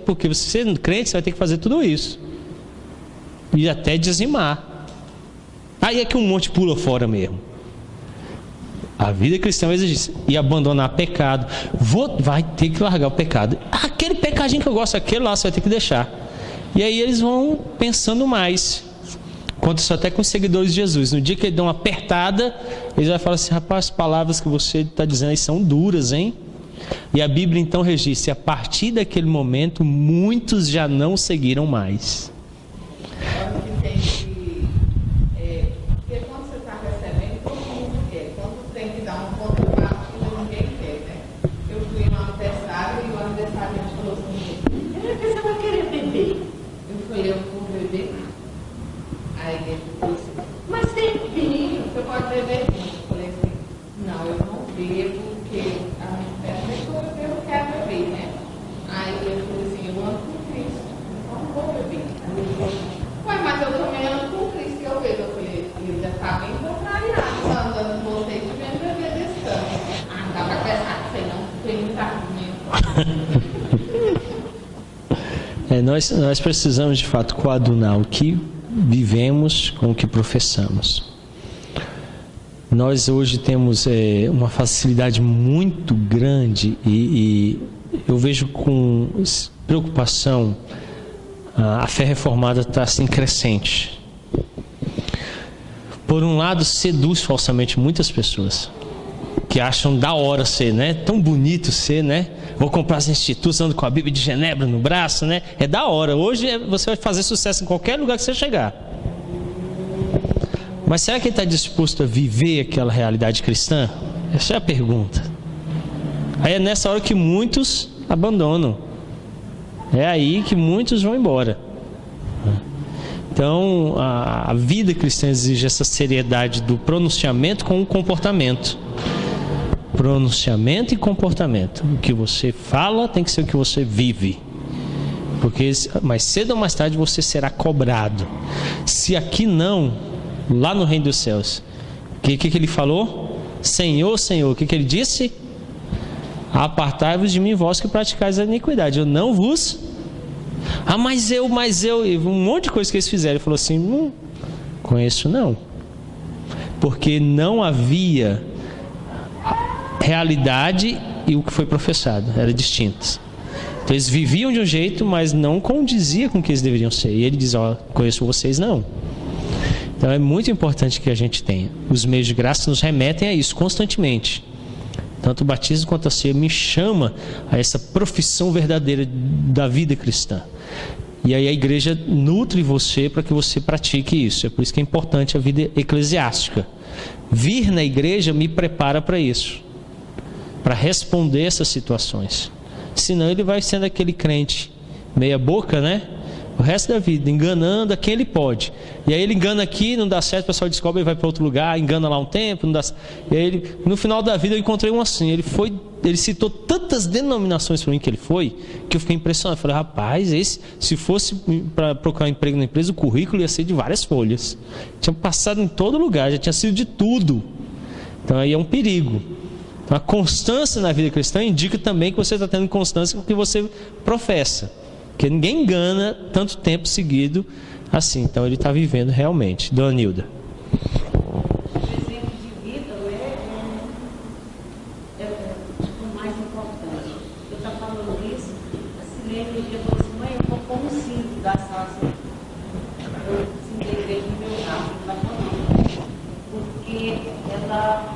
Porque você sendo crente, você vai ter que fazer tudo isso. E até dizimar. Aí é que um monte pula fora mesmo. A vida cristã exige e abandonar pecado. Vai ter que largar o pecado. Aquele pecadinho que eu gosto, aquele lá você vai ter que deixar. E aí eles vão pensando mais. Acontece até com os seguidores de Jesus. No dia que ele dá uma apertada, eles vão falar assim, rapaz, as palavras que você está dizendo aí são duras, hein? E a Bíblia então registra, a partir daquele momento, muitos já não seguiram mais. Porque quando você está recebendo, todo mundo quer. Quando tem que dar um contrapartida, ninguém quer, né? Eu fui no aniversário e o aniversariante falou assim, você vai querer beber? Eu falei, eu vou beber. Aí ele disse, mas tem vinho, você pode beber vinho. Eu falei assim, não, eu não bebo, porque a minha pessoa eu quero beber, né? Aí ele falou assim, eu ando com Cristo, então não vou beber. Aí ele falou, mas eu também ando com Cristo e eu bebo. Eu falei, ele já está bem contrariado, só andando com você e vendo beber desse tanto. Não dá para pensar que você não tem muito argumento. Nós precisamos de fato coadunar o que vivemos com o que professamos. Nós hoje temos uma facilidade muito grande e eu vejo com preocupação a fé reformada está assim crescente. Por um lado, seduz falsamente muitas pessoas que acham da hora ser, né? Tão bonito ser, né? Vou comprar as institutos, ando com a Bíblia de Genebra no braço, né? É da hora. Hoje você vai fazer sucesso em qualquer lugar que você chegar. Mas será que ele está disposto a viver aquela realidade cristã? Essa é a pergunta. Aí é nessa hora que muitos abandonam. É aí que muitos vão embora. Então, a vida cristã exige essa seriedade do pronunciamento com o comportamento. Pronunciamento e comportamento. O que você fala tem que ser o que você vive. Porque mais cedo ou mais tarde você será cobrado. Se aqui não, lá no reino dos céus, o que ele falou? Senhor, Senhor, o que ele disse? Apartai-vos de mim, vós que praticais a iniquidade. Eu não vos... mas eu, e um monte de coisa que eles fizeram. Ele falou assim, conheço não. Porque não havia realidade e o que foi professado, eram distintos. Então eles viviam de um jeito, mas não condizia com o que eles deveriam ser. E ele diz, conheço vocês não. Então é muito importante que a gente tenha. Os meios de graça nos remetem a isso constantemente. Tanto o batismo quanto a ceia me chama a essa profissão verdadeira da vida cristã. E aí a igreja nutre você para que você pratique isso. É por isso que é importante a vida eclesiástica. Vir na igreja me prepara para isso, para responder essas situações. Senão ele vai sendo aquele crente meia boca, né? O resto da vida, enganando a quem ele pode. E aí ele engana aqui, não dá certo, o pessoal descobre, ele vai para outro lugar, engana lá um tempo, não dá certo. E aí ele, no final da vida eu encontrei um assim, ele citou tantas denominações para mim que ele foi, que eu fiquei impressionado. Eu falei, rapaz, se fosse para procurar emprego na empresa, o currículo ia ser de várias folhas. Tinha passado em todo lugar, já tinha sido de tudo. Então aí é um perigo. Então a constância na vida cristã indica também que você está tendo constância com o que você professa. Porque ninguém engana tanto tempo seguido assim. Então ele está vivendo realmente. Dona Nilda. O exemplo de vida é o mais importante. Eu estava falando isso, a Silene um dia falou assim, mãe, eu vou pôr um cinto da Sácia. Eu simplesmente no meu carro, não está falando. Porque ela,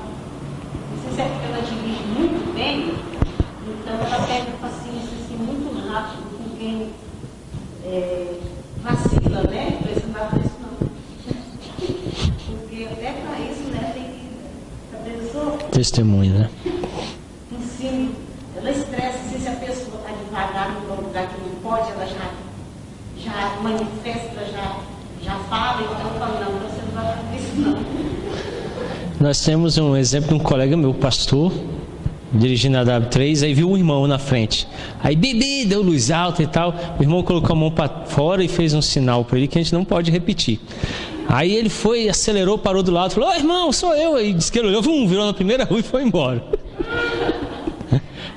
não sei se é porque ela dirige muito bem, então ela pega paciência assim, muito rápido. Quem vacila, né? Então, isso não vai fazer isso não. Porque até para isso, né, tem que a pessoa... Testemunha, né? Ensino, ela estressa, assim, se a pessoa está devagar num lugar que não pode, ela já manifesta, já fala, então eu falo, não, você não vai fazer isso não. Nós temos um exemplo de um colega meu, pastor, dirigindo a W3, aí viu um irmão na frente, aí deu luz alta e tal, o irmão colocou a mão para fora e fez um sinal para ele que a gente não pode repetir. Aí ele foi, acelerou, parou do lado, falou, irmão, sou eu. Aí disse que ele olhou, virou na primeira rua e foi embora.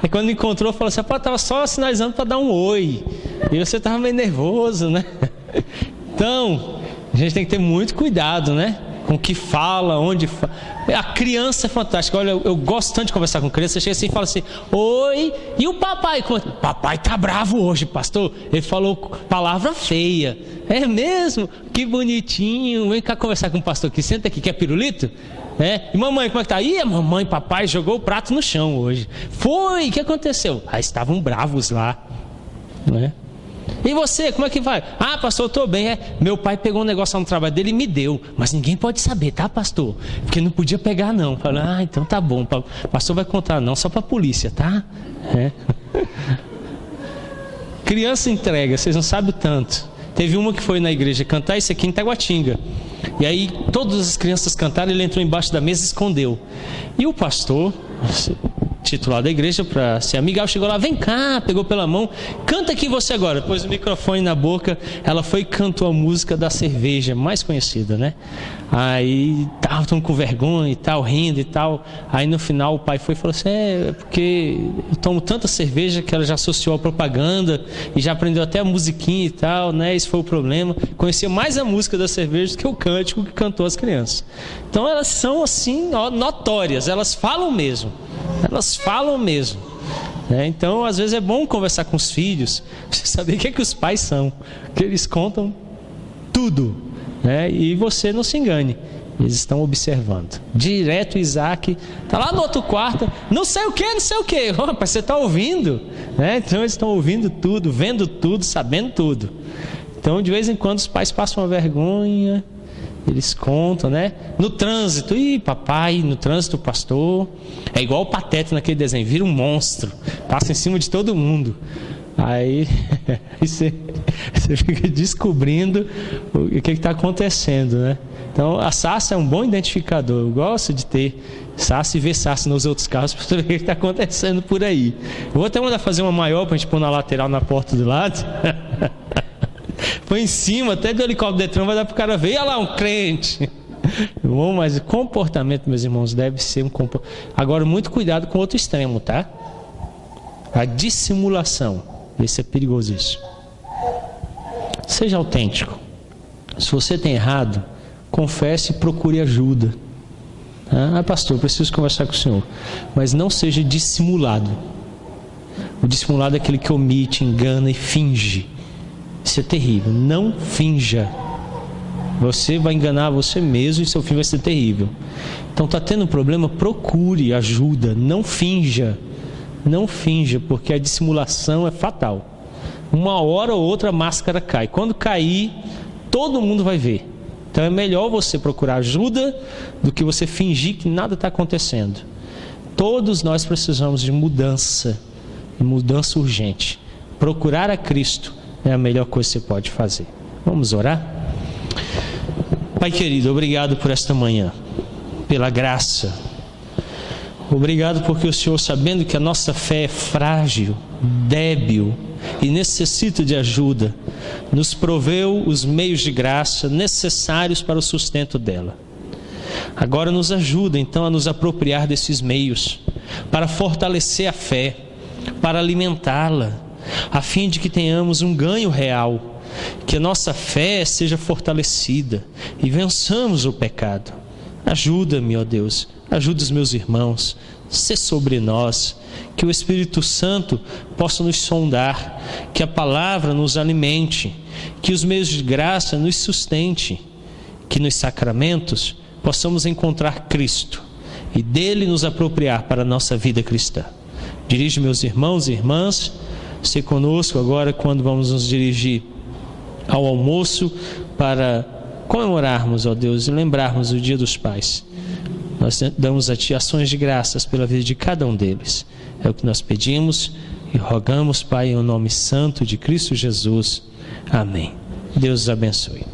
Aí quando encontrou, falou assim, estava só sinalizando para dar um oi, e você estava meio nervoso, né? Então a gente tem que ter muito cuidado, né, com o que fala, onde fala. A criança é fantástica. Olha, eu gosto tanto de conversar com criança. Você chega assim e fala assim, oi, e o papai? Papai tá bravo hoje, pastor. Ele falou palavra feia. É mesmo? Que bonitinho. Vem cá conversar com o pastor aqui. Senta aqui, quer pirulito? E mamãe, como é que tá? Ih, a mamãe, papai jogou o prato no chão hoje. Foi, o que aconteceu? Estavam bravos lá, né? E você, como é que vai? Pastor, eu estou bem. Meu pai pegou um negócio lá no trabalho dele e me deu. Mas ninguém pode saber, tá, pastor? Porque não podia pegar, não. Falei, então tá bom. Pastor vai contar, não, só para a polícia, tá? Criança entrega, vocês não sabem o tanto. Teve uma que foi na igreja cantar isso aqui em Taguatinga. E aí todas as crianças cantaram, ele entrou embaixo da mesa e escondeu. E o pastor, titular da igreja, para ser amigável, chegou lá, vem cá, pegou pela mão, canta aqui você agora. Pôs o microfone na boca, ela foi e cantou a música da cerveja mais conhecida, né? Aí estavam com vergonha e tal, rindo e tal. Aí no final o pai foi e falou assim, é porque eu tomo tanta cerveja que ela já associou a propaganda e já aprendeu até a musiquinha e tal, né? Esse foi o problema. Conhecia mais a música da cerveja do que o cântico que cantou as crianças. Então elas são assim, notórias, elas falam mesmo. Elas falam mesmo, né? Então às vezes é bom conversar com os filhos, você saber o que é que os pais são, que eles contam tudo, né? E você não se engane, eles estão observando. Direto Isaac está lá no outro quarto, não sei o que, rapaz, você está ouvindo, né? Então eles estão ouvindo tudo, vendo tudo, sabendo tudo. Então de vez em quando os pais passam uma vergonha, eles contam, né? No trânsito, papai, no trânsito, pastor. É igual o Pateta naquele desenho, vira um monstro, passa em cima de todo mundo. Aí você fica descobrindo o que está acontecendo, né? Então a sarça é um bom identificador. Eu gosto de ter sarça e ver sarça nos outros carros para saber o que está acontecendo por aí. Eu vou até mandar fazer uma maior para a gente pôr na lateral, na porta do lado. Põe em cima, até do helicóptero Detran vai dar para o cara ver. Olha lá, um crente. Bom, mas o comportamento, meus irmãos, deve ser um comportamento. Agora, muito cuidado com o outro extremo, tá? A dissimulação. Esse é perigoso isso. Seja autêntico. Se você tem errado, confesse e procure ajuda. Ah, pastor, eu preciso conversar com o senhor. Mas não seja dissimulado. O dissimulado é aquele que omite, engana e finge. Isso é terrível. Não finja. Você vai enganar você mesmo e seu fim vai ser terrível. Então está tendo um problema, procure ajuda. Não finja. Não finja, porque a dissimulação é fatal. Uma hora ou outra a máscara cai. Quando cair, todo mundo vai ver. Então é melhor você procurar ajuda do que você fingir que nada está acontecendo. Todos nós precisamos de mudança urgente. Procurar a Cristo é a melhor coisa que você pode fazer. Vamos orar? Pai querido, obrigado por esta manhã, pela graça. Obrigado porque o Senhor, sabendo que a nossa fé é frágil, débil e necessita de ajuda, nos proveu os meios de graça necessários para o sustento dela. Agora nos ajuda então a nos apropriar desses meios, para fortalecer a fé, para alimentá-la, a fim de que tenhamos um ganho real, que a nossa fé seja fortalecida e vençamos o pecado. Ajuda-me, ó Deus, ajuda os meus irmãos, sê sobre nós, que o Espírito Santo possa nos sondar, que a palavra nos alimente, que os meios de graça nos sustente, que nos sacramentos possamos encontrar Cristo e dele nos apropriar para a nossa vida cristã. Dirige meus irmãos e irmãs, sê conosco agora quando vamos nos dirigir ao almoço para comemorarmos, ó Deus, e lembrarmos o Dia dos Pais. Nós damos a Ti ações de graças pela vida de cada um deles. É o que nós pedimos e rogamos, Pai, em nome santo de Cristo Jesus. Amém. Deus os abençoe.